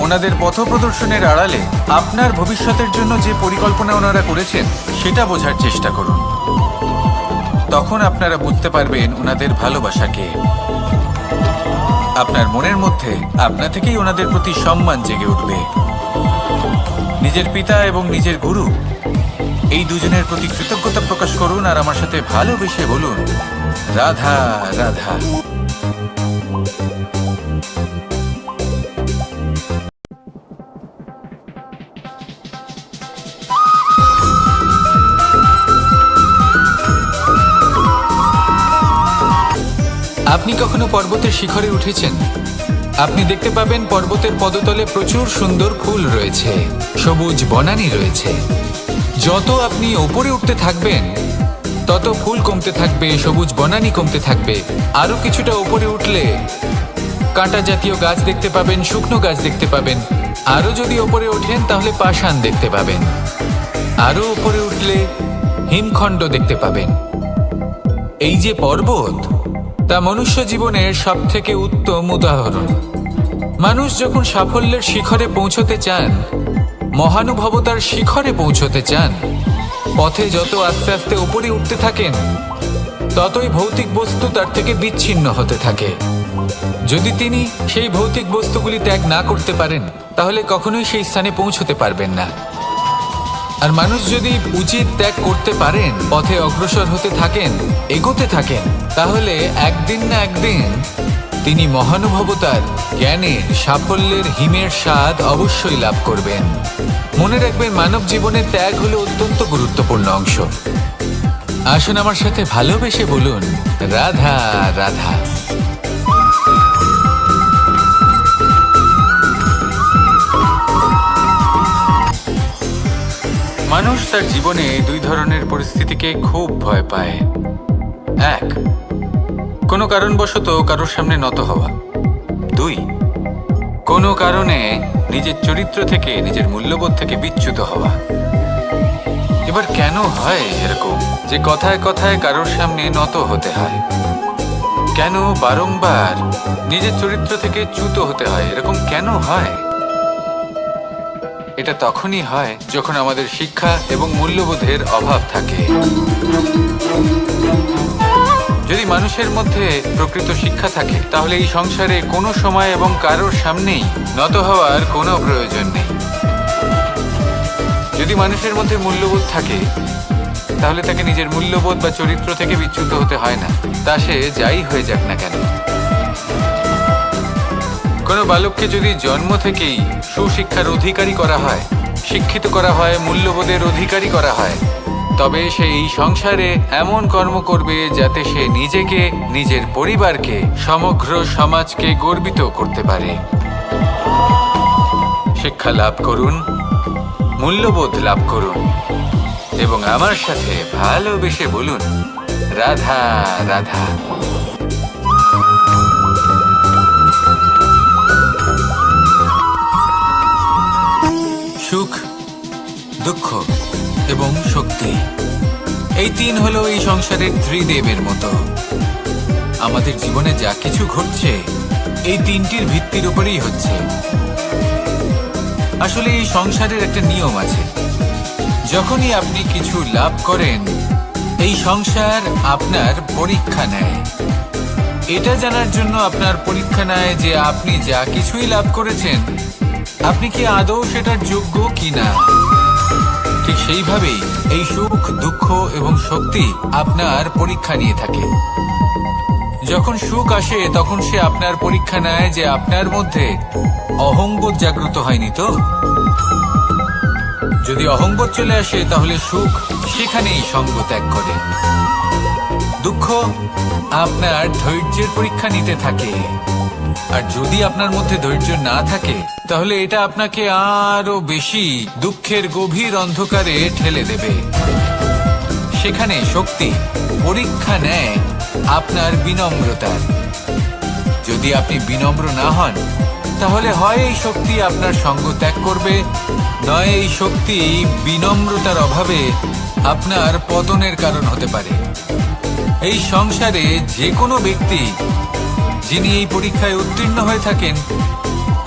ওনাদের পথপ্রদর্শনের আড়ালে আপনার ভবিষ্যতের জন্য যে পরিকল্পনা ওনারা করেছেন সেটা বোঝার চেষ্টা করুন। তখন আপনারা বুঝতে পারবেন ওনাদের ভালোবাসাকে। আপনার মনের মধ্যে আপনা থেকেই ওনাদের প্রতি সম্মান জেগে উঠবে। নিজের পিতা এবং নিজের গুরু এই দুজনের প্রতি কৃতজ্ঞতা প্রকাশ করুন আর আমার সাথে ভালোবেসে বলুন, রাধা রাধা। আপনি কখনো পর্বতের শিখরে উঠেছেন? আপনি দেখতে পাবেন পর্বতের পদতলে প্রচুর সুন্দর ফুল রয়েছে, সবুজ বনানী রয়েছে। যত আপনি ওপরে উঠতে থাকবেন তত ফুল কমতে থাকবে, সবুজ বনানী কমতে থাকবে। আরো কিছুটা ওপরে উঠলে কাঁটা জাতীয় গাছ দেখতে পাবেন, শুকনো গাছ দেখতে পাবেন। আরো যদি ওপরে ওঠেন তাহলে পাষাণ দেখতে পাবেন। আরো উপরে উঠলে হিমখণ্ড দেখতে পাবেন। এই যে পর্বত, তা মনুষ্য জীবনের সব থেকে উত্তম উদাহরণ। মানুষ যখন সাফল্যের শিখরে পৌঁছতে চান, মহানুভবতার শিখরে পৌঁছতে চান, পথে যত আস্তে আস্তে উপরে উঠতে থাকেন ততই ভৌতিক বস্তু তার থেকে বিচ্ছিন্ন হতে থাকে। যদি তিনি সেই ভৌতিক বস্তুগুলি ত্যাগ না করতে পারেন তাহলে কখনোই সেই স্থানে পৌঁছতে পারবেন না। আর মানুষ যদি উচিত ত্যাগ করতে পারেন, পথে অগ্রসর হতে থাকেন, এগোতে থাকেন, তাহলে একদিন না একদিন তিনি মহানুভবতার, জ্ঞানের, সাফল্যের হিমের স্বাদ অবশ্যই লাভ করবেন। মনে রাখবেন, মানব জীবনে ত্যাগ হলো অত্যন্ত গুরুত্বপূর্ণ অংশ। আসুন আমার সাথে ভালোবেসে বলুন, রাধা রাধা। মানুষ তার জীবনে দুই ধরনের পরিস্থিতিকে খুব ভয় পায়। এক, কোনো কারণবশত কারোর সামনে নত হওয়া। দুই, কোনো কারণে নিজের চরিত্র থেকে, নিজের মূল্যবোধ থেকে বিচ্যুত হওয়া। এবার কেন হয় এরকম যে কথায় কথায় কারোর সামনে নত হতে হয়? কেন বারংবার নিজের চরিত্র থেকে চ্যুত হতে হয়? এরকম কেন হয়? এটা তখনই হয় যখন আমাদের শিক্ষা এবং মূল্যবোধের অভাব থাকে। যদি মানুষের মধ্যে প্রকৃত শিক্ষা থাকে তাহলে এই সংসারে কোনো সময় এবং কারোর সামনেই নত হওয়ার কোনো প্রয়োজন নেই। যদি মানুষের মধ্যে মূল্যবোধ থাকে তাহলে তাকে নিজের মূল্যবোধ বা চরিত্র থেকে বিচ্যুত হতে হয় না, তা সে যাই হয়ে যাক না কেন। কোনো বালককে যদি জন্ম থেকেই সুশিক্ষার অধিকারী করা হয়, শিক্ষিত করা হয়, মূল্যবোধের অধিকারী করা হয়, তবে সে এই সংসারে এমন কর্ম করবে যাতে সে নিজেকে, নিজের পরিবারকে, সমগ্র সমাজকে গর্বিত করতে পারে। শিক্ষা লাভ করুন, মূল্যবোধ লাভ করুন এবং আমার সাথে ভালোবেসে বলুন, রাধা রাধা। সুখ, দুঃখ এবং শক্তি, এই তিন হলো এই সংসারের ত্রিদেবের মতো। আমাদের জীবনে যা কিছু ঘটছে এই তিনটির ভিত্তির উপরেই হচ্ছে। আসলে এই সংসারের একটা নিয়ম আছে, যখনই আপনি কিছু লাভ করেন এই সংসার আপনার পরীক্ষা নেয়। এটা জানার জন্য আপনার পরীক্ষা নেয় যে আপনি যা কিছুই লাভ করেছেন আপনি কি আদৌ সেটার যোগ্য কিনা। ঠিক সেইভাবেই এই সুখ, দুঃখ এবং শক্তি আপনার পরীক্ষা নিয়ে থাকে। যখন সুখ আসে তখন সে আপনার পরীক্ষা নেয় যে আপনার মধ্যে অহংবোধ জাগ্রত হয়নি তো। যদি অহংবোধ চলে আসে তাহলে সুখ সেখানেই সঙ্গ ত্যাগ করে। দুঃখ আপনার ধৈর্যের পরীক্ষা নিতে থাকে। আর যদি আপনার মধ্যে ধৈর্য না থাকে তাহলে এটা আপনাকে আরো বেশি দুঃখের গভীর অন্ধকারে ঠেলে দেবে। সেখানে শক্তি পরীক্ষা নেয় আপনার বিনম্রতার। যদি আপনি বিনম্র না হন তাহলে হয় এই শক্তি আপনার সঙ্গ ত্যাগ করবে, নয় এই শক্তি বিনম্রতার অভাবে আপনার পতনের কারণ হতে পারে। এই সংসারে যে কোনো ব্যক্তি যিনি এই পরীক্ষায় উত্তীর্ণ হয়ে থাকেন,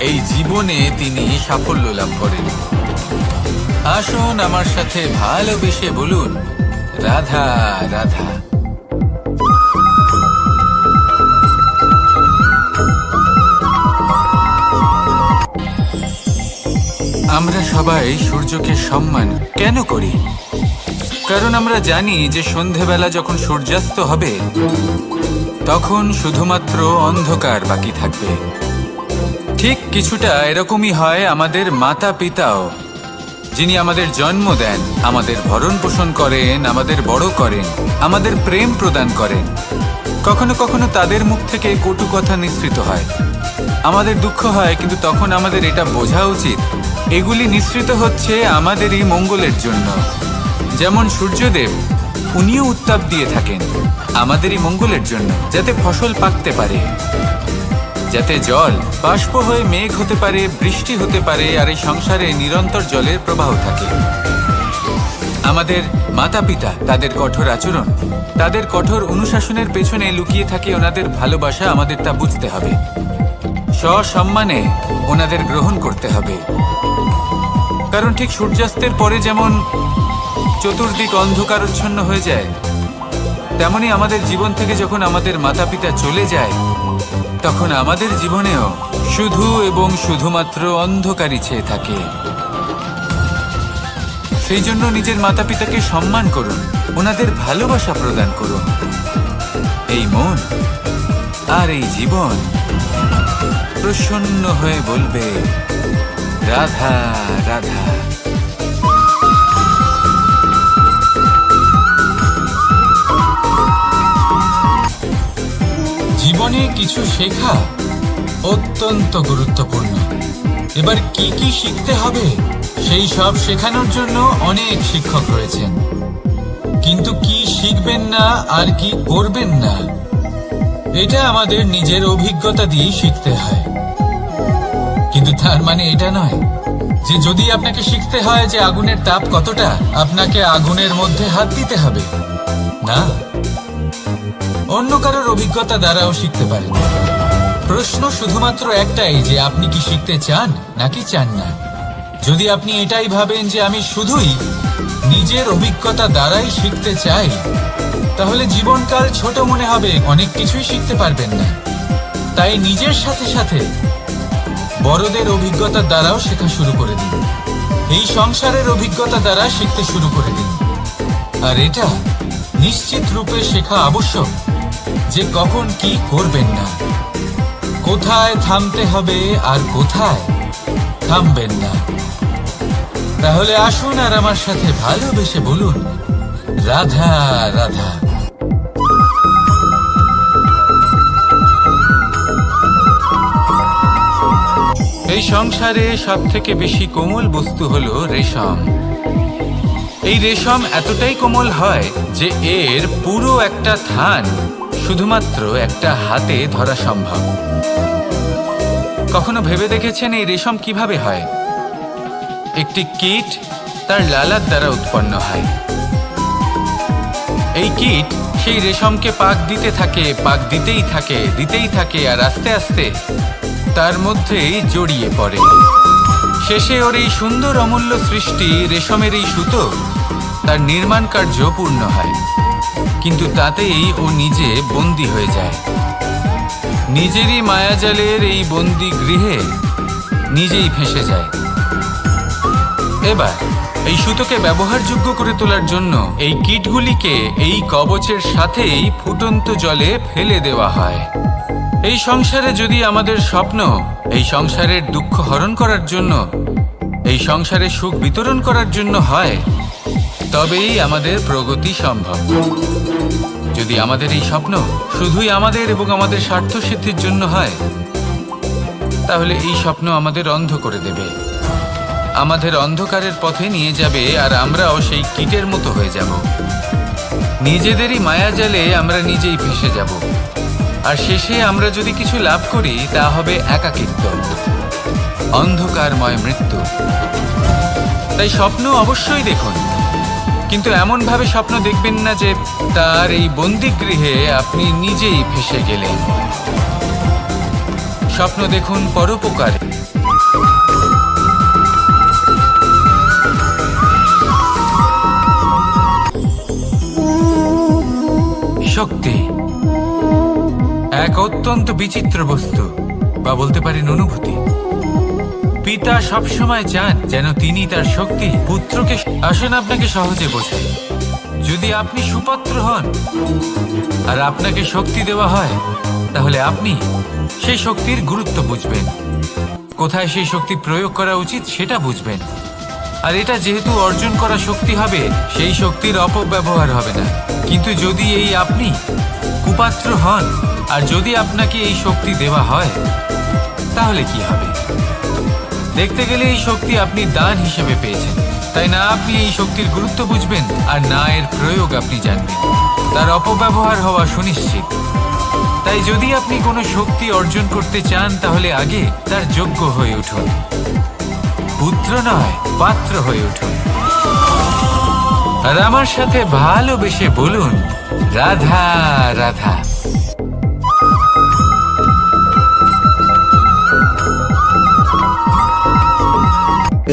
এই জীবনে তিনি সাফল্য লাভ করেন। আসুন আমার সাথে ভালোবেসে বলুন, রাধা রাধা। আমরা সবাই সূর্যকে সম্মান কেন করি? কারণ আমরা জানি যে সন্ধেবেলা যখন সূর্যাস্ত হবে তখন শুধুমাত্র অন্ধকার বাকি থাকবে। ঠিক কিছুটা এরকমই হয় আমাদের মাতা পিতাও, যিনি আমাদের জন্ম দেন, আমাদের ভরণ পোষণ করেন, আমাদের বড় করেন, আমাদের প্রেম প্রদান করেন। কখনো কখনো তাদের মুখ থেকে কটু কথা নিঃসৃত হয়, আমাদের দুঃখ হয়, কিন্তু তখন আমাদের এটা বোঝা উচিত এগুলি নিঃসৃত হচ্ছে আমাদেরই মঙ্গলের জন্য। যেমন সূর্যদেব, উনিও উত্তাপ দিয়ে থাকেন আমাদেরই মঙ্গলের জন্য, যাতে ফসল পাকতে পারে, যাতে জল বাষ্প হয়ে মেঘ হতে পারে, বৃষ্টি হতে পারে, আর এই সংসারে নিরন্তর জলের প্রবাহ থাকে। আমাদের মাতা পিতা, তাদের কঠোর আচরণ, তাদের কঠোর অনুশাসনের পেছনে লুকিয়ে থাকে ওনাদের ভালোবাসা। আমাদের তা বুঝতে হবে, সসম্মানে ওনাদের গ্রহণ করতে হবে। কারণ ঠিক সূর্যাস্তের পরে যেমন চতুর্দিক অন্ধকারচ্ছন্ন হয়ে যায়, তেমনি আমাদের জীবন থেকে যখন আমাদের মাতা পিতা চলে যায় তখন আমাদের জীবনেও শুধু এবং শুধুমাত্র অন্ধকারই ছেয়ে থাকে। সেই জন্য নিজের মাতা পিতাকে সম্মান করুন, ওনাদের ভালোবাসা প্রদান করুন। এই মন আর এই জীবন প্রসন্ন হয়ে বলবে, রাধা রাধা। জীবনে কিছু শেখা অত্যন্ত গুরুত্বপূর্ণ। এবার কি কি শিখতে হবে সেই সব শেখানোর জন্য অনেক শিক্ষক রয়েছেন, কিন্তু কি শিখবেন না আর কি করবেন না এটা আমাদের নিজের অভিজ্ঞতা দিয়ে শিখতে হয়। কিন্তু তার মানে এটা নয় যে যদি আপনাকে শিখতে হয় যে আগুনের তাপ কতটা, আপনাকে আগুনের মধ্যে হাত দিতে হবে। না, অন্য কারোর অভিজ্ঞতা দ্বারাও শিখতে পারেন। প্রশ্ন শুধুমাত্র একটাই যে আপনি কি শিখতে চান নাকি চান না। যদি আপনি এটাই ভাবেন যে আমি শুধুই নিজের অভিজ্ঞতা দ্বারাই শিখতে চাই, তাহলে জীবনকাল ছোট মনে হবে, অনেক কিছুই শিখতে পারবেন না। তাই নিজের সাথে সাথে বড়দের অভিজ্ঞতার দ্বারাও শেখা শুরু করে দিন। এই সংসারের অভিজ্ঞতা দ্বারা শিখতে শুরু করে দিন। আর এটা নিশ্চিত রূপে শেখা আবশ্যক যে কখন কি করবেন না, কোথায় থামতে হবে আর কোথায় থামবেন না। তাহলে আসুন আর আমার সাথে ভালোবেসে বলুন, রাধা রাধা। এই সংসারে সব থেকে বেশি কোমল বস্তু হলো রেশম। এই রেশম এতটাই কোমল হয় যে এর পুরো একটা থান শুধুমাত্র একটা হাতে ধরা সম্ভব। কখনো ভেবে দেখেছেন এই রেশম কিভাবে হয়? একটি কীট তার লালার দ্বারা উৎপন্ন হয়। এই কীট সেই রেশমকে পাক দিতে থাকে, পাক দিতেই থাকে, দিতেই থাকে, আর আস্তে আস্তে তার মধ্যেই জড়িয়ে পড়ে। শেষে ওর এই সুন্দর অমূল্য সৃষ্টি রেশমের এই সুতো তার নির্মাণ কার্য পূর্ণ হয়, কিন্তু তাতেই ও নিজে বন্দী হয়ে যায়। নিজেরই মায়াজালের এই বন্দী গৃহে নিজেই ফেঁসে যায়। এবার এই সুতোকে ব্যবহারযোগ্য করে তোলার জন্য এই কীটগুলিকে এই কবচের সাথেই ফুটন্ত জলে ফেলে দেওয়া হয়। এই সংসারে যদি আমাদের স্বপ্ন এই সংসারের দুঃখ হরণ করার জন্য, এই সংসারে সুখ বিতরণ করার জন্য হয়, তবেই আমাদের প্রগতি সম্ভব। যদি আমাদের এই স্বপ্ন শুধুই আমাদের এবং আমাদের স্বার্থ সিদ্ধির জন্য হয়, তাহলে এই স্বপ্ন আমাদের অন্ধ করে দেবে, আমাদের অন্ধকারের পথে নিয়ে যাবে, আর আমরাও সেই কীটের মতো হয়ে যাব। নিজেদেরই মায়াজালে আমরা নিজেই ফেঁসে যাব, আর শেষে আমরা যদি কিছু লাভ করি তা হবে একাকিত্ব, অন্ধকারময় মৃত্যু। তাই স্বপ্ন অবশ্যই দেখুন, কিন্তু এমনভাবে স্বপ্ন দেখবেন না যে তার এই বন্দিগৃহে আপনি নিজেই ফেঁসে গেলেন। স্বপ্ন দেখুন পরোপকারে। শক্তি এক অত্যন্ত বিচিত্র বস্তু, বা বলতে পারেন অনুভূতি। পিতা সবসময় চান যেন তিনি তার শক্তি পুত্রকে। আসেন আপনাকে সহজে বোঝাই। যদি আপনি সুপাত্র হন আর আপনাকে শক্তি দেওয়া হয়, তাহলে আপনি সেই শক্তির গুরুত্ব বুঝবেন, কোথায় সেই শক্তি প্রয়োগ করা উচিত সেটা বুঝবেন। আর এটা যেহেতু অর্জন করা শক্তি হবে, সেই শক্তির অপব্যবহার হবে না। কিন্তু যদি এই আপনি কুপাত্র হন আর যদি আপনাকে এই শক্তি দেওয়া হয়, তাহলে কি হবে? দেখতে গেলে এই শক্তি আপনি দান হিসেবে পেয়েছেন, তাই না আপনি এই শক্তির গুরুত্ব বুঝবেন আর না এর প্রয়োগ আপনি জানবেন। তার অপব্যবহার হওয়া সুনিশ্চিত। তাই যদি আপনি কোনো শক্তি অর্জন করতে চান, তাহলে আগে তার যোগ্য হয়ে উঠুন, পুত্র নয় পাত্র হয়ে উঠুন। আর আমার সাথে ভালোবেসে বলুন, রাধা রাধা।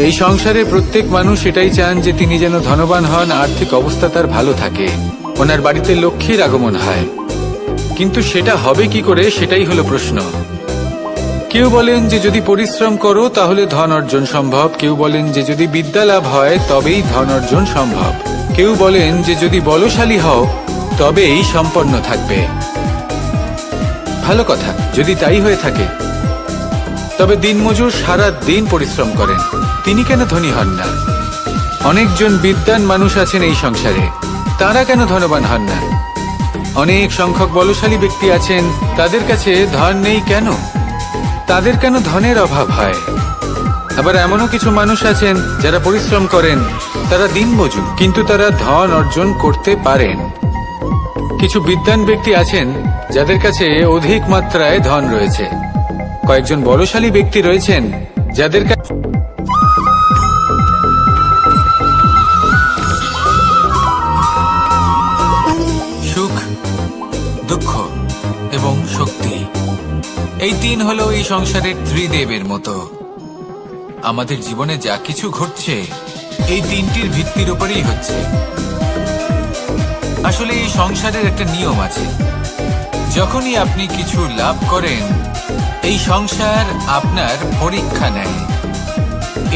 এই সংসারে প্রত্যেক মানুষ এটাই চান যে তিনি যেন ধনবান হন, আর্থিক অবস্থা তার ভালো থাকে, ওনার বাড়িতে লক্ষ্মীর আগমন হয়। কিন্তু সেটা হবে কি করে, সেটাই হলো প্রশ্ন। কেউ বলেন যে যদি পরিশ্রম করো তাহলে ধন অর্জন সম্ভব, কেউ বলেন যে যদি বিদ্যা লাভ হয় তবেই ধন অর্জন সম্ভব, কেউ বলেন যে যদি বলশালী হও তবেই সম্পন্ন থাকবে। ভালো কথা, যদি তাই হয়ে থাকে, তবে দিনমজুর সারা দিন পরিশ্রম করেন, তিনি কেন ধনী হন না? অনেকজন বিদ্বান মানুষ আছেন এই সংসারে, তারা কেন ধনবান হন না? অনেক সংখ্যক বলশালী ব্যক্তি আছেন, তাদের কাছে ধন নেই কেন? তাদের কেন ধনের অভাব হয়? আবার এমনও কিছু মানুষ আছেন যারা পরিশ্রম করেন, তারা দিনমজুর, কিন্তু তারা ধন অর্জন করতে পারেন। কিছু বিদ্বান ব্যক্তি আছেন যাদের কাছে অধিক মাত্রায় ধন রয়েছে, কয়েকজন বলশালী ব্যক্তি রয়েছেন যাদের কাছে সুখ, দুঃখ এবং শক্তি, এই তিন হলো এই সংসারের ত্রিদেবের মতো। আমাদের জীবনে যা কিছু ঘটছে এই তিনটির ভিত্তির উপরেই হচ্ছে। আসলে এই সংসারের একটা নিয়ম আছে, যখনই আপনি কিছু লাভ করেন, এই সংসার আপনার পরীক্ষা নেয়।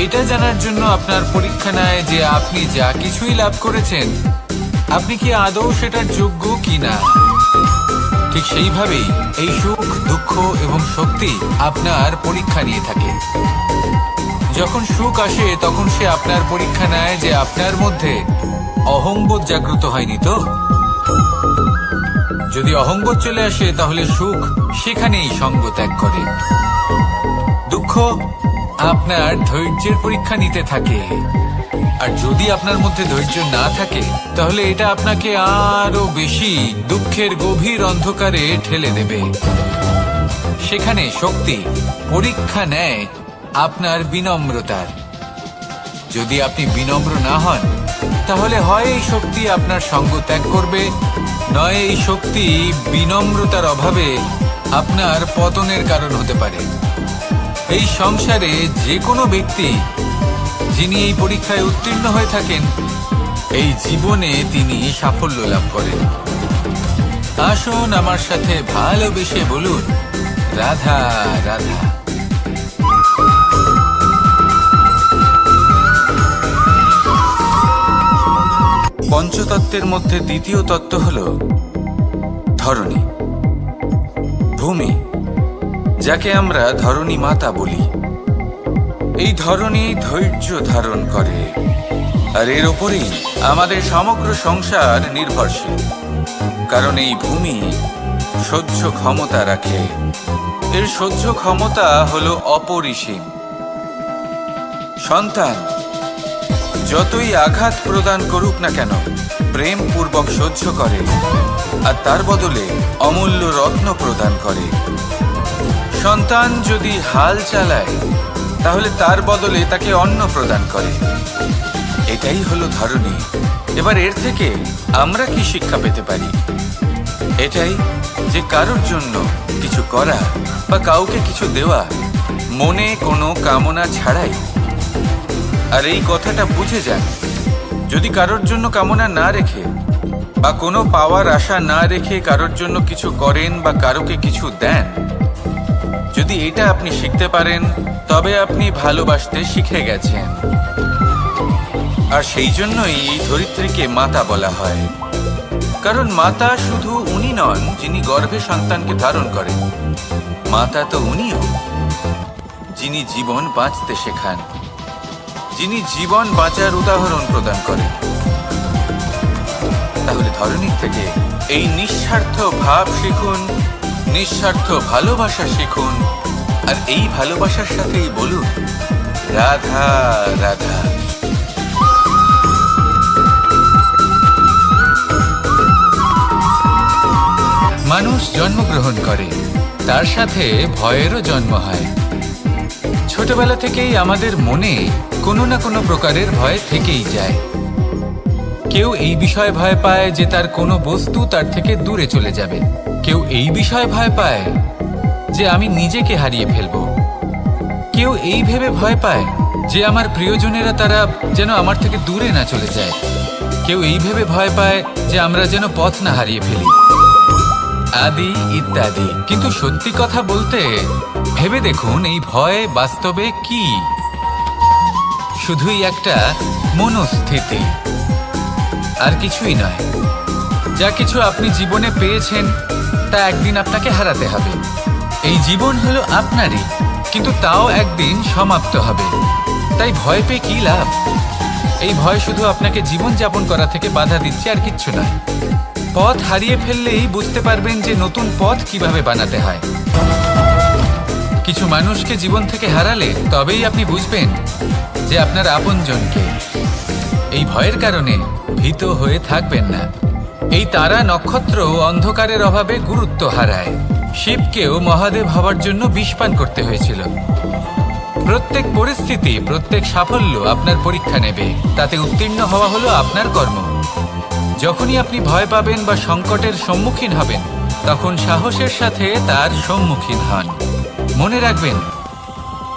এটা জানার জন্য আপনার পরীক্ষা নেয় যে আপনি যা কিছুই লাভ করেছেন, আপনি কি আদৌ সেটার যোগ্য কিনা। ঠিক সেইভাবেই এই সুখ, দুঃখ এবং শক্তি আপনার পরীক্ষা নিয়ে থাকে। যখন সুখ আসে তখন সে আপনার পরীক্ষা নেয় যে আপনার মধ্যে অহংবোধ জাগ্রত হয়নি তো। যদি অহংবোধ চলে আসে তাহলে সুখ সেখানেই সঙ্গ ত্যাগ করে। দুঃখ আপনার ধৈর্যের পরীক্ষা নিতে থাকে, আর যদি আপনার মধ্যে ধৈর্য না থাকে তাহলে এটা আপনাকে আরো বেশি দুঃখের গভীর অন্ধকারে ঠেলে দেবে। সেখানে শক্তি পরীক্ষা নেয় আপনার বিনম্রতার। যদি আপনি বিনম্র না হন, তাহলে হয় এই শক্তি আপনার সঙ্গ ত্যাগ করবে, নয় এই শক্তি বিনম্রতার অভাবে আপনার পতনের কারণ হতে পারে। এই সংসারে যে কোনো ব্যক্তি যিনি এই পরীক্ষায় উত্তীর্ণ হয়ে থাকেন, এই জীবনে তিনি সাফল্য লাভ করেন। আসুন আমার সাথে ভালোবেসে বলুন, রাধা রাধা। পঞ্চতত্ত্বের মধ্যে দ্বিতীয় তত্ত্ব হল ধরণী, ভূমি, যাকে আমরা ধরণী মাতা বলি। এই ধরণী ধৈর্য ধারণ করে, আর এর ওপরেই আমাদের সমগ্র সংসার নির্ভরশীল। কারণ এই ভূমি সহ্য ক্ষমতা রাখে। এর সহ্য ক্ষমতা হলো অপরিসীম। সন্তান যতই আঘাত প্রদান করুক না কেন, প্রেম পূর্বক সহ্য করে আর তার বদলে অমূল্য রত্ন প্রদান করে। সন্তান যদি হাল চালায় তাহলে তার বদলে তাকে অন্ন প্রদান করে। এটাই হলো ধরনী। এবার এর থেকে আমরা কি শিক্ষা পেতে পারি? এটাই যে কারোর জন্য কিছু করা বা কাউকে কিছু দেওয়া মনে কোনো কামনা ছাড়াই। আর এই কথাটা বুঝে যান, যদি কারোর জন্য কামনা না রেখে বা কোনো পাওয়ার আশা না রেখে কারোর জন্য কিছু করেন বা কারোকে কিছু দেন, যদি এটা আপনি শিখতে পারেন তবে আপনি ভালোবাসতে শিখে গেছেন। আর সেই জন্যই এই ধরিত্রীকে মাতা বলা হয়। কারণ মাতা শুধু উনি নন যিনি গর্ভে সন্তানকে ধারণ করেন, মাতা তো উনিও যিনি জীবন বাঁচতে শেখান, যিনি জীবন বাঁচার উদাহরণ প্রদান করেন। তাহলে ধরনীর থেকে এই নিঃস্বার্থ ভাব শিখুন, নিঃস্বার্থ ভালোবাসা শিখুন, আর এই ভালোবাসার সাথেই বলুন রাধা রাধা। মানুষ জন্মগ্রহণ করে, তার সাথে ভয়েরও জন্ম হয়। ছোটবেলা থেকেই আমাদের মনে কোনো না কোনো প্রকারের ভয় থেকেই যায়। কেউ এই বিষয়ে ভয় পায় যে তার কোনো বস্তু তার থেকে দূরে চলে যাবে। কেউ এই বিষয়ে ভয় পায় যে আমি নিজেকে হারিয়ে ফেলব। কেউ এই ভেবে ভয় পায় যে আমার প্রিয়জনেরা তারা যেন আমার থেকে দূরে না চলে যায়। কেউ এই ভেবে ভয় পায় যে আমরা যেন পথ না হারিয়ে ফেলি, আদি ইত্যাদি। কিন্তু সত্যি কথা বলতে ভেবে দেখুন, এই ভয় বাস্তবে কি? শুধুই একটা মনস্থিতি, আর কিছুই নয়। যা কিছু আপনি জীবনে পেয়েছেন তা একদিন আপনাকে হারাতে হবে। এই জীবন হলো আপনারই, কিন্তু তাও একদিন সমাপ্ত হবে। তাই ভয় পেয়ে কি লাভ? এই ভয় শুধু আপনাকে জীবন যাপন করা থেকে বাধা দিচ্ছে, আর কিচ্ছু নয়। পথ হারিয়ে ফেললেই বুঝতে পারবেন যে নতুন পথ কিভাবে বানাতে হয়। কিছু মানুষকে জীবন থেকে হারালে তবেই আপনি বুঝবেন যে আপনার আপনজনকে। এই ভয়ের কারণে ভীত হয়ে থাকবেন না। এই তারা নক্ষত্র অন্ধকারের অভাবে গুরুত্ব হারায়। শিবকেও মহাদেব হওয়ার জন্য বিষপান করতে হয়েছিল। প্রত্যেক পরিস্থিতি, প্রত্যেক সাফল্য আপনার পরীক্ষা নেবে। তাতে উত্তীর্ণ হওয়া হলো আপনার কর্ম। যখনই আপনি ভয় পাবেন বা সংকটের সম্মুখীন হবেন, তখন সাহসের সাথে তার সম্মুখীন হন। মনে রাখবেন,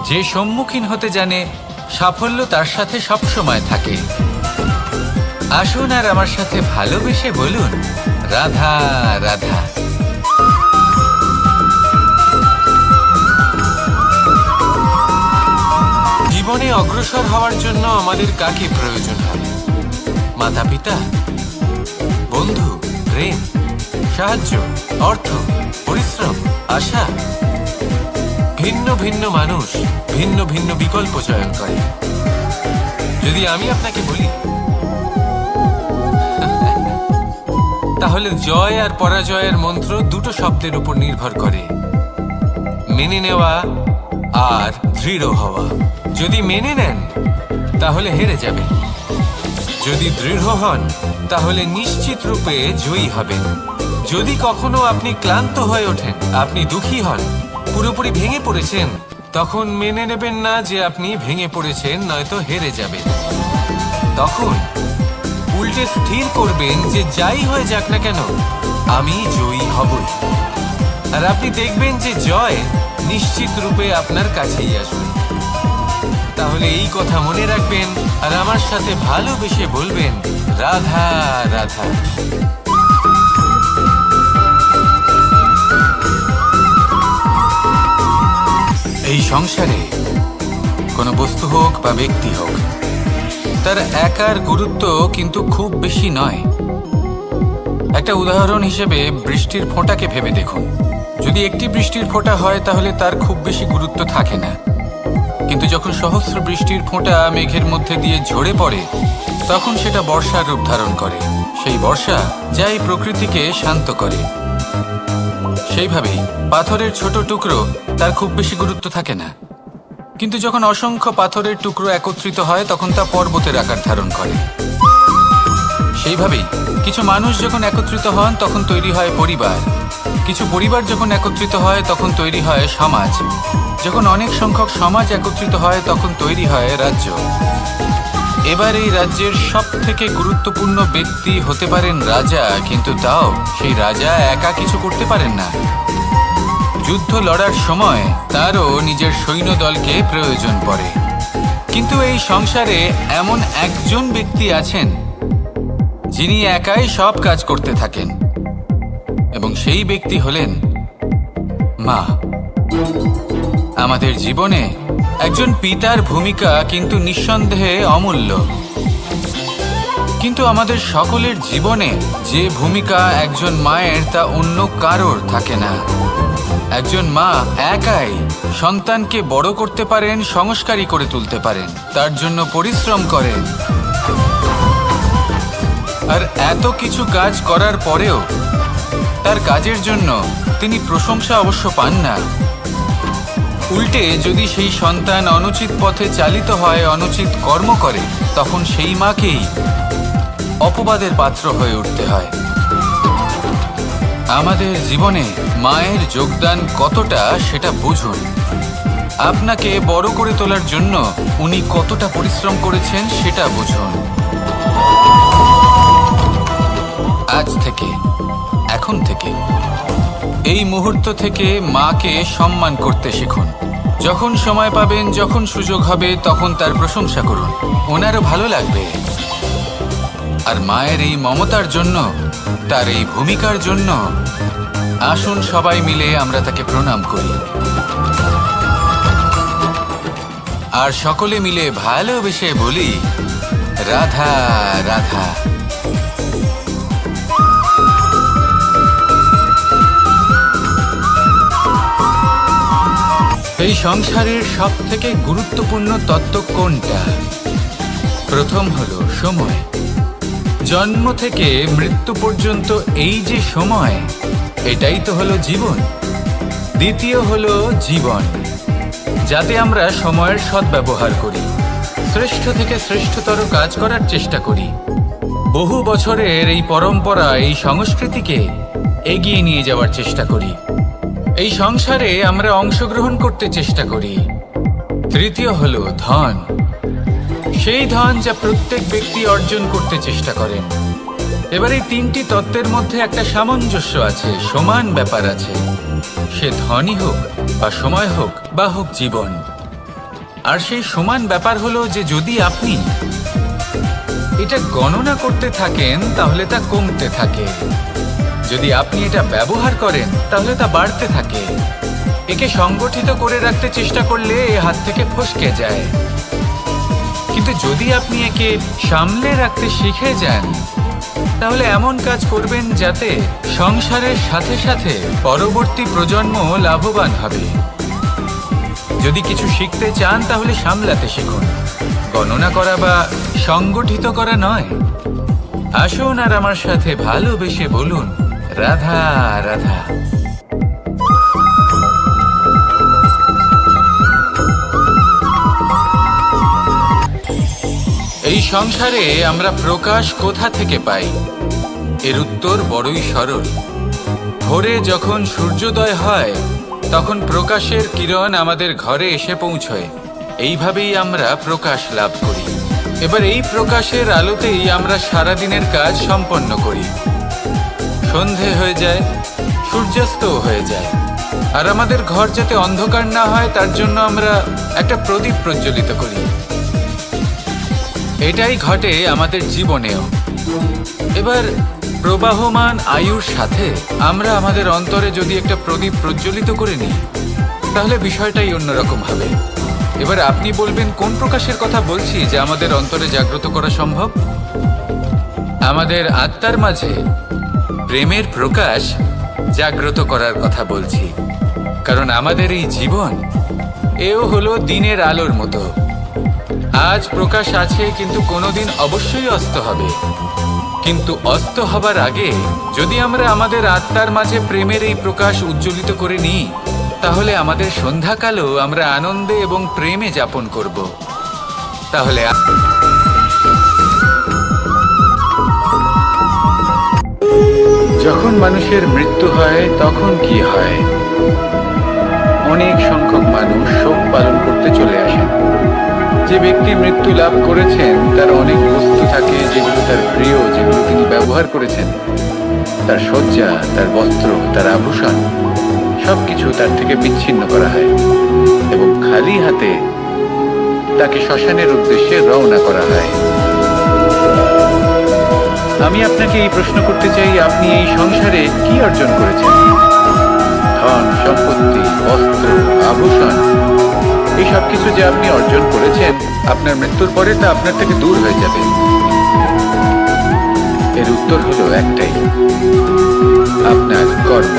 যে সম্মুখীন হতে জানে সাফল্য তার সাথে সবসময় থাকে। আসুন আর আমার সাথে ভালোবেসে বলুন রাধা রাধা। জীবনে অগ্রসর হওয়ার জন্য আমাদের কাকে প্রয়োজন হয়? মাতা পিতা, বন্ধু, প্রেম, সাহায্য, অর্থ, পরিশ্রম, আশা। ভিন্ন ভিন্ন মানুষ ভিন্ন ভিন্ন বিকল্প চয়ন করে। যদি আমি আপনাকে বলি, তাহলে জয় আর পরাজয়ের মন্ত্র দুটো শব্দের উপর নির্ভর করে, মেনে নেওয়া আর দৃঢ় হওয়া। যদি মেনে নেন তাহলে হেরে যাবেন, যদি দৃঢ় হন তাহলে নিশ্চিত রূপে জয়ী হবেন। যদি কখনো আপনি ক্লান্ত হয়ে ওঠেন, আপনি দুঃখী হন, পুরোপুরি ভেঙে পড়েছেন, তখন মেনে নেবেন না যে আপনি ভেঙে পড়েছেন, নয়তো হেরে যাবেন। তখন উল্টে স্থির করবেন যে যাই হয়ে যাক না কেন আমি জয়ী হবই। আর আপনি দেখবেন যে জয় নিশ্চিত রূপে আপনার কাছেই আসবে। তাহলে এই কথা মনে রাখবেন আর আমার সাথে ভালোবেসে বলবেন রাধা রাধা। এই সংসারে কোনো বস্তু হোক বা ব্যক্তি হোক, তার একার গুরুত্ব কিন্তু খুব বেশি নয়। একটা উদাহরণ হিসেবে বৃষ্টির ফোঁটাকে ভেবে দেখুন। যদি একটি বৃষ্টির ফোঁটা হয় তাহলে তার খুব বেশি গুরুত্ব থাকে না, কিন্তু যখন সহস্র বৃষ্টির ফোঁটা মেঘের মধ্যে দিয়ে ঝরে পড়ে তখন সেটা বর্ষার রূপ ধারণ করে। সেই বর্ষা যা এই প্রকৃতিকে শান্ত করে। সেইভাবেই পাথরের ছোট টুকরো তার খুব বেশি গুরুত্ব থাকে না, কিন্তু যখন অসংখ্য পাথরের টুকরো একত্রিত হয় তখন তা পর্বতের আকার ধারণ করে। সেইভাবেই কিছু মানুষ যখন একত্রিত হন তখন তৈরি হয় পরিবার, কিছু পরিবার যখন একত্রিত হয় তখন তৈরি হয় সমাজ, যখন অনেক সংখ্যক সমাজ একত্রিত হয় তখন তৈরি হয় রাজ্য। এবার এই রাজ্যের সবথেকে গুরুত্বপূর্ণ ব্যক্তি হতে পারেন রাজা, কিন্তু তাও সেই রাজা একা কিছু করতে পারেন না। যুদ্ধ লড়ার সময় তারও নিজের সৈন্যদলকে প্রয়োজন পড়ে। কিন্তু এই সংসারে এমন একজন ব্যক্তি আছেন যিনি একাই সব কাজ করতে থাকেন, এবং সেই ব্যক্তি হলেন মা। আমাদের জীবনে একজন পিতার ভূমিকা কিন্তু নিঃসন্দেহে অমূল্য, কিন্তু আমাদের সকলের জীবনে যে ভূমিকা একজন মায়ের তা অন্য কারোর থাকে না। একজন মা একাই সন্তানকে বড় করতে পারেন, সংস্কারী করে তুলতে পারেন, তার জন্য পরিশ্রম করেন। আর এত কিছু কাজ করার পরেও তার কাজের জন্য তিনি প্রশংসা অবশ্য পান না। উল্টে যদি সেই সন্তান অনুচিত পথে চালিত হয়, অনুচিত কর্ম করে, তখন সেই মাকেই অপবাদের পাত্র হয়ে উঠতে হয়। আমাদের জীবনে মায়ের যোগদান কতটা সেটা বুঝুন। আপনাকে বড় করে তোলার জন্য উনি কতটা পরিশ্রম করেছেন সেটা বুঝুন। আজ থেকে, এখন থেকে, এই মুহূর্ত থেকে মাকে সম্মান করতে শিখুন। যখন সময় পাবেন, যখন সুযোগ হবে, তখন তার প্রশংসা করুন, ওনারও ভালো লাগবে। আর মায়ের এই মমতার জন্য, তার এই ভূমিকার জন্য আসুন সবাই মিলে আমরা তাকে প্রণাম করি, আর সকলে মিলে ভালোবেসে বলি রাধা রাধা। এই সংসারের সব থেকে গুরুত্বপূর্ণ তত্ত্ব কোনটা? প্রথম হলো সময়। জন্ম থেকে মৃত্যু পর্যন্ত এই যে সময়, এটাই তো হলো জীবন। দ্বিতীয় হলো জীবন, যাতে আমরা সময়ের সদ্ব্যবহার করি, শ্রেষ্ঠ থেকে শ্রেষ্ঠতর কাজ করার চেষ্টা করি। বহু বছরের এই পরম্পরা, এই সংস্কৃতিকে এগিয়ে নিয়ে যাওয়ার চেষ্টা করি। এই সংসারে আমরা অংশগ্রহণ করতে চেষ্টা করি। তৃতীয় হলো ধন, সেই ধন যা প্রত্যেক ব্যক্তি অর্জন করতে চেষ্টা করেন। এবার এই তিনটি তত্ত্বের মধ্যে একটা সামঞ্জস্য আছে, সমান ব্যাপার আছে। সে ধনই হোক বা সময় হোক বা হোক জীবন। আর সেই সমান ব্যাপার হলো যে যদি আপনি এটা গণনা করতে থাকেন তাহলে তা কমতে থাকে, যদি আপনি এটা ব্যবহার করেন তাহলে তা বাড়তে থাকে। একে সংগঠিত করে রাখতে চেষ্টা করলে এ হাত থেকে ফসকে যায়, কিন্তু যদি আপনি একে সামলে রাখতে শিখে যান তাহলে এমন কাজ করবেন যাতে সংসারের সাথে সাথে পরবর্তী প্রজন্ম লাভবান হবে। যদি কিছু শিখতে চান তাহলে সামলাতে শিখুন, গণনা করা বা সংগঠিত করা নয়। আসুন আর আমার সাথে ভালোবেসে বলুন রাধা রাধা। এই সংসারে আমরা প্রকাশ কোথা থেকে পাই? এর উত্তর বড়ই সরল। ভোরে যখন সূর্যোদয় হয় তখন প্রকাশের কিরণ আমাদের ঘরে এসে পৌঁছয়। এইভাবেই আমরা প্রকাশ লাভ করি। এবার এই প্রকাশের আলোতেই আমরা সারাদিনের কাজ সম্পন্ন করি। সন্ধে হয়ে যায়, সূর্যাস্তও হয়ে যায়, আর আমাদের ঘর যাতে অন্ধকার না হয় তার জন্য আমরা একটা প্রদীপ প্রজ্বলিত করি। এটাই ঘটে আমাদের জীবনেও। এবার প্রবাহমান আয়ুর সাথে আমরা আমাদের অন্তরে যদি একটা প্রদীপ প্রজ্বলিত করে নিই তাহলে বিষয়টাই অন্যরকম হবে। এবার আপনি বলবেন কোন প্রকাশের কথা বলছি যা আমাদের অন্তরে জাগ্রত করা সম্ভব? আমাদের আত্মার মাঝে প্রেমের প্রকাশ জাগ্রত করার কথা বলছি, কারণ আমাদের এই জীবন এও হলো দিনের আলোর মতো। আজ প্রকাশ আছে, কিন্তু কোনোদিন অবশ্যই অস্ত হবে। কিন্তু অস্ত হবার আগে যদি আমরা আমাদের আত্মার মাঝে প্রেমের এই প্রকাশ উজ্জ্বলিত করে নিই, তাহলে আমাদের সন্ধ্যাকালও আমরা আনন্দে এবং প্রেমে যাপন করব। তাহলে যখন মানুষের মৃত্যু হয় তখন কি হয়? অনেক সংখ্যক মানুষ শোক পালন করতে চলে আসেন। যে ব্যক্তি মৃত্যু লাভ করেছেন তার অনেক বস্তু থাকে যেগুলো তার প্রিয়, যেগুলো তিনি ব্যবহার করেছেন। তার শয্যা, তার বস্ত্র, তার আভূষণ সবকিছু তার থেকে বিচ্ছিন্ন করা হয় এবং খালি হাতে তাকে শ্মশানের উদ্দেশ্যে রওনা করা হয়। আমি আপনাকে এই প্রশ্ন করতে চাই, আপনি এই সংসারে কি অর্জন করেছেন? ধন, সম্পত্তি, বস্ত্র, আভূষণ, এই সব কিছু যে আপনি অর্জন করেছেন, আপনার মৃত্যুর পরে তা আপনার থেকে দূর হয়ে যাবে। এর উত্তর হলো একটাই, আপনার কর্ম।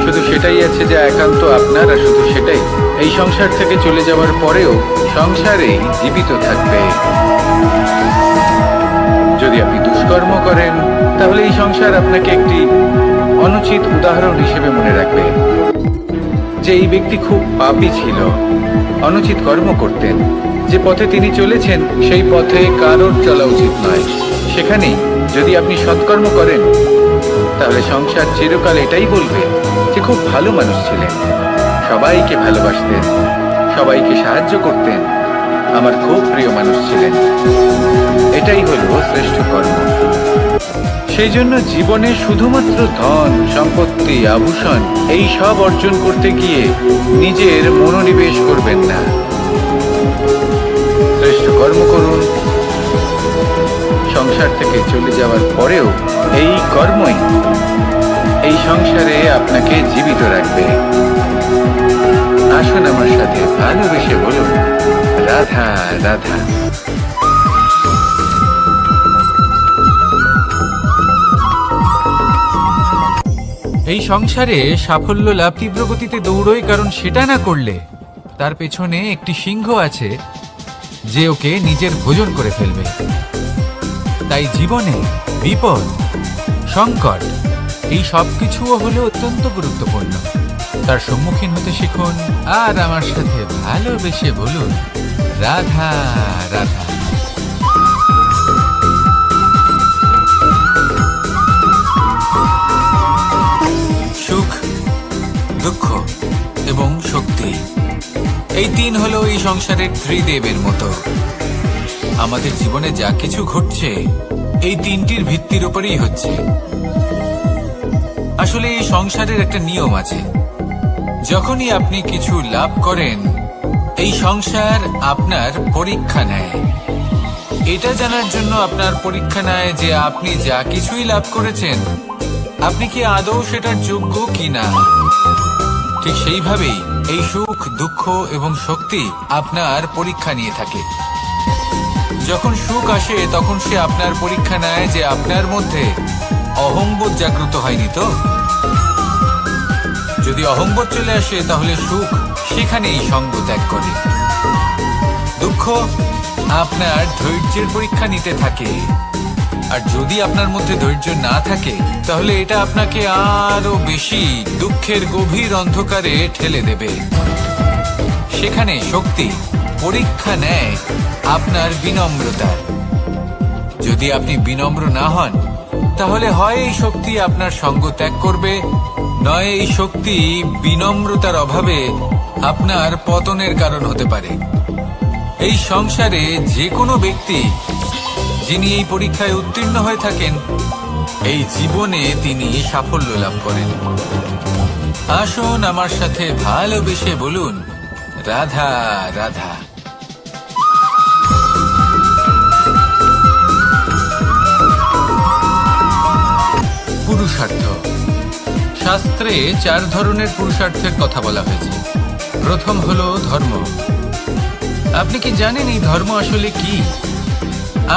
শুধু সেটাই আছে যা একান্ত আপনার, আর শুধু সেটাই এই সংসার থেকে চলে যাওয়ার পরেও সংসারেই জীবিত থাকবে। যদি আপনি দুষ্কর্ম করেন, তাহলে এই সংসার আপনাকে একটি অনুচিত উদাহরণ হিসেবে মনে রাখবে যে এই ব্যক্তি খুব পাপী ছিল, অনুচিত কর্ম করতেন। যে পথে তিনি চলেছেন সেই পথে কারোর চলা উচিত নয়। সেখানেই যদি আপনি সৎকর্ম করেন, তাহলে সংসার চিরকাল এটাই বলবে যে খুব ভালো মানুষ ছিলেন, সবাইকে ভালোবাসতেন, সবাইকে সাহায্য করতেন, আমার খুব প্রিয় মানুষ ছিলেন। এটাই হলো শ্রেষ্ঠ কর্ম। সেই জন্য জীবনে শুধুমাত্র ধন, সম্পত্তি, আভূষণ এই সব অর্জন করতে গিয়ে নিজের মনোনিবেশ করবেন না। শ্রেষ্ঠ কর্ম করুন। সংসার থেকে চলে যাওয়ার পরেও এই কর্মই এই সংসারে আপনাকে জীবিত রাখবে। আসুন আমার সাথে ভালোবেসে বলুন, রাধা রাধা। এই সংসারে সাফল্য লাভ তীব্র গতিতে দৌড়ই, কারণ সেটা না করলে তার পেছনে একটি সিংহ আছে যে ওকে নিজের ভোজন করে ফেলবে। তাই জীবনে বিপদ, সংকট এই সব কিছুও হলো অত্যন্ত গুরুত্বপূর্ণ। তার সম্মুখীন হতে শিখুন আর আমার সাথে ভালোবেসে বলুন, রাধা রাধা। সুখ, দুঃখ এবং শক্তি, এই তিন হলো এই সংসারের ত্রিদেবের মতো। আমাদের জীবনে যা কিছু ঘটছে এই তিনটির ভিত্তির উপরেই হচ্ছে। আসলে এই সংসারের একটা নিয়ম আছে, যখনই আপনি কিছু লাভ করেন এই সংসার আপনার পরীক্ষা নেয়। এটা জানার জন্য আপনার পরীক্ষা নেয় যে আপনি যা কিছুই লাভ করেছেন আপনি কি আদৌ সেটার যোগ্য কিনা। ঠিক সেইভাবেই এই সুখ, দুঃখ এবং শক্তি আপনার পরীক্ষা নিয়ে থাকে। যখন সুখ আসে তখন সে আপনার পরীক্ষা নেয় যে আপনার মধ্যে অহংবোধ জাগ্রত হয়নি তো। যদি অহংবোধ চলে আসে তাহলে সুখ সেখানেই সঙ্গ ত্যাগ করে। দুঃখ আপনার ধৈর্যের পরীক্ষা নিতে থাকে, আর যদি আপনার মধ্যে ধৈর্য না থাকে তাহলে এটা আপনাকে আরো বেশি দুঃখের গভীর অন্ধকারে ঠেলে দেবে। সেখানে শক্তি পরীক্ষা নেয় আপনার বিনম্রতার। যদি আপনি বিনম্র না হন তাহলে হয় এই শক্তি আপনার সঙ্গ ত্যাগ করবে, নয় এই শক্তি বিনম্রতার অভাবে আপনার পতনের কারণ হতে পারে। এই সংসারে যে কোনো ব্যক্তি যিনি এই পরীক্ষায় উত্তীর্ণ হয়ে থাকেন, এই জীবনে তিনি সাফল্য লাভ করেন। আসুন আমার সাথে ভালোবেসে বলুন, রাধা রাধা। পুরুষার্থ। শাস্ত্রে 4 ধরনের পুরুষার্থের কথা বলা হয়েছে। প্রথম হলো ধর্ম। আপনি কি জানেন এই ধর্ম আসলে কি?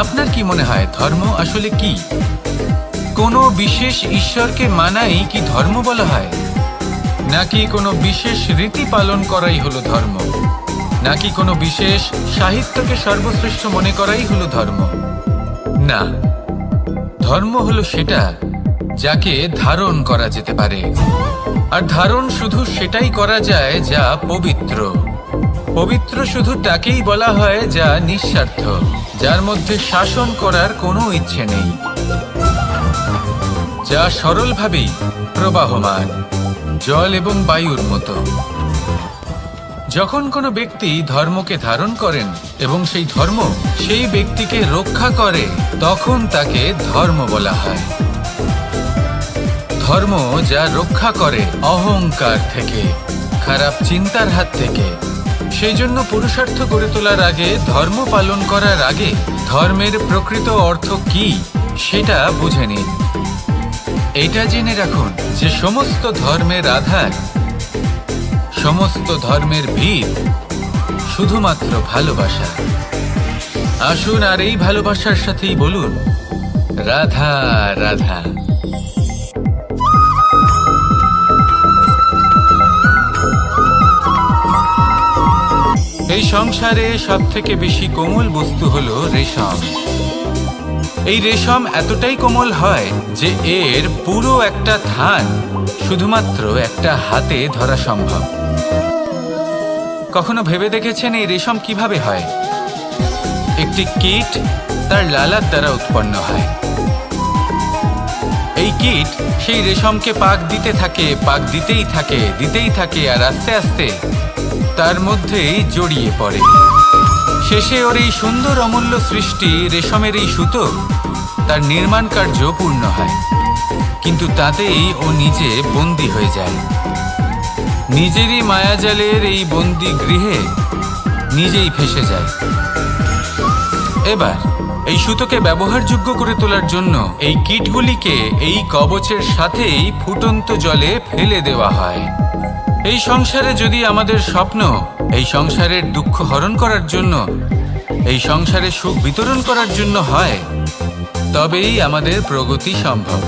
আপনার কি মনে হয় ধর্ম আসলে কি? কোনো বিশেষ ঈশ্বরকে মানাই কি ধর্ম বলা হয়, নাকি কোনো বিশেষ রীতি পালন করাই হলো ধর্ম? নাকি কোনো বিশেষ সাহিত্যকে সর্বশ্রেষ্ঠ মনে করাই হলো ধর্ম? না, ধর্ম হলো সেটা যাকে ধারণ করা যেতে পারে, আর ধারণ শুধু সেটাই করা যায় যা পবিত্র। পবিত্র শুধু তাকেই বলা হয় যা নিঃস্বার্থ, যার মধ্যে শাসন করার কোনো ইচ্ছে নেই, যা সরলভাবেই প্রবাহমান, জল এবং বায়ুর মতো। যখন কোনো ব্যক্তি ধর্মকে ধারণ করেন এবং সেই ধর্ম সেই ব্যক্তিকে রক্ষা করে, তখন তাকে ধর্ম বলা হয়। ধর্ম যা রক্ষা করে অহংকার থেকে, খারাপ চিন্তার হাত থেকে। সেই জন্য পুরুষার্থ গড়ে তোলার আগে, ধর্ম পালন করার আগে ধর্মের প্রকৃত অর্থ কি সেটা বুঝে নিন। এটা জেনে রাখুন যে সমস্ত ধর্মের আধার, সমস্ত ধর্মের ভিত শুধুমাত্র ভালোবাসা। আসুন আর এই ভালোবাসার সাথেই বলুন রাধা রাধা। এই সংসারে সব থেকে বেশি কোমল বস্তু হলো রেশম। এই রেশম এতটাই কোমল হয় যে এর পুরো একটা থান শুধুমাত্র একটা হাতে ধরা সম্ভব। কখনো ভেবে দেখেছেন এই রেশম কিভাবে হয়? একটি কীট তার লালার দ্বারা উৎপন্ন হয়। এই কীট সেই রেশমকে পাক দিতে থাকে, পাক দিতেই থাকে, আর আস্তে আস্তে তার মধ্যেই জড়িয়ে পড়ে। শেষে ওর এই সুন্দর অমূল্য সৃষ্টি রেশমের এই সুতো, তার নির্মাণ কার্য পূর্ণ হয়, কিন্তু তাতেই ও নিজে বন্দী হয়ে যায়। নিজেরই মায়াজালের এই বন্দী গৃহে নিজেই ফেঁসে যায়। এবার এই সুতোকে ব্যবহারযোগ্য করে তোলার জন্য এই কীটগুলিকে এই কবচের সাথেই ফুটন্ত জলে ফেলে দেওয়া হয়। এই সংসারে যদি আমাদের স্বপ্ন এই সংসারের দুঃখ হরণ করার জন্য, এই সংসারে সুখ বিতরণ করার জন্য হয়, তবেই আমাদের প্রগতি সম্ভব।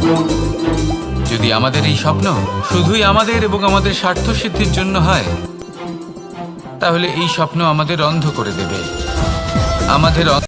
যদি আমাদের এই স্বপ্ন শুধুই আমাদের এবং আমাদের স্বার্থ সিদ্ধির জন্য হয়, তাহলে এই স্বপ্ন আমাদের অন্ধ করে দেবে। আমাদের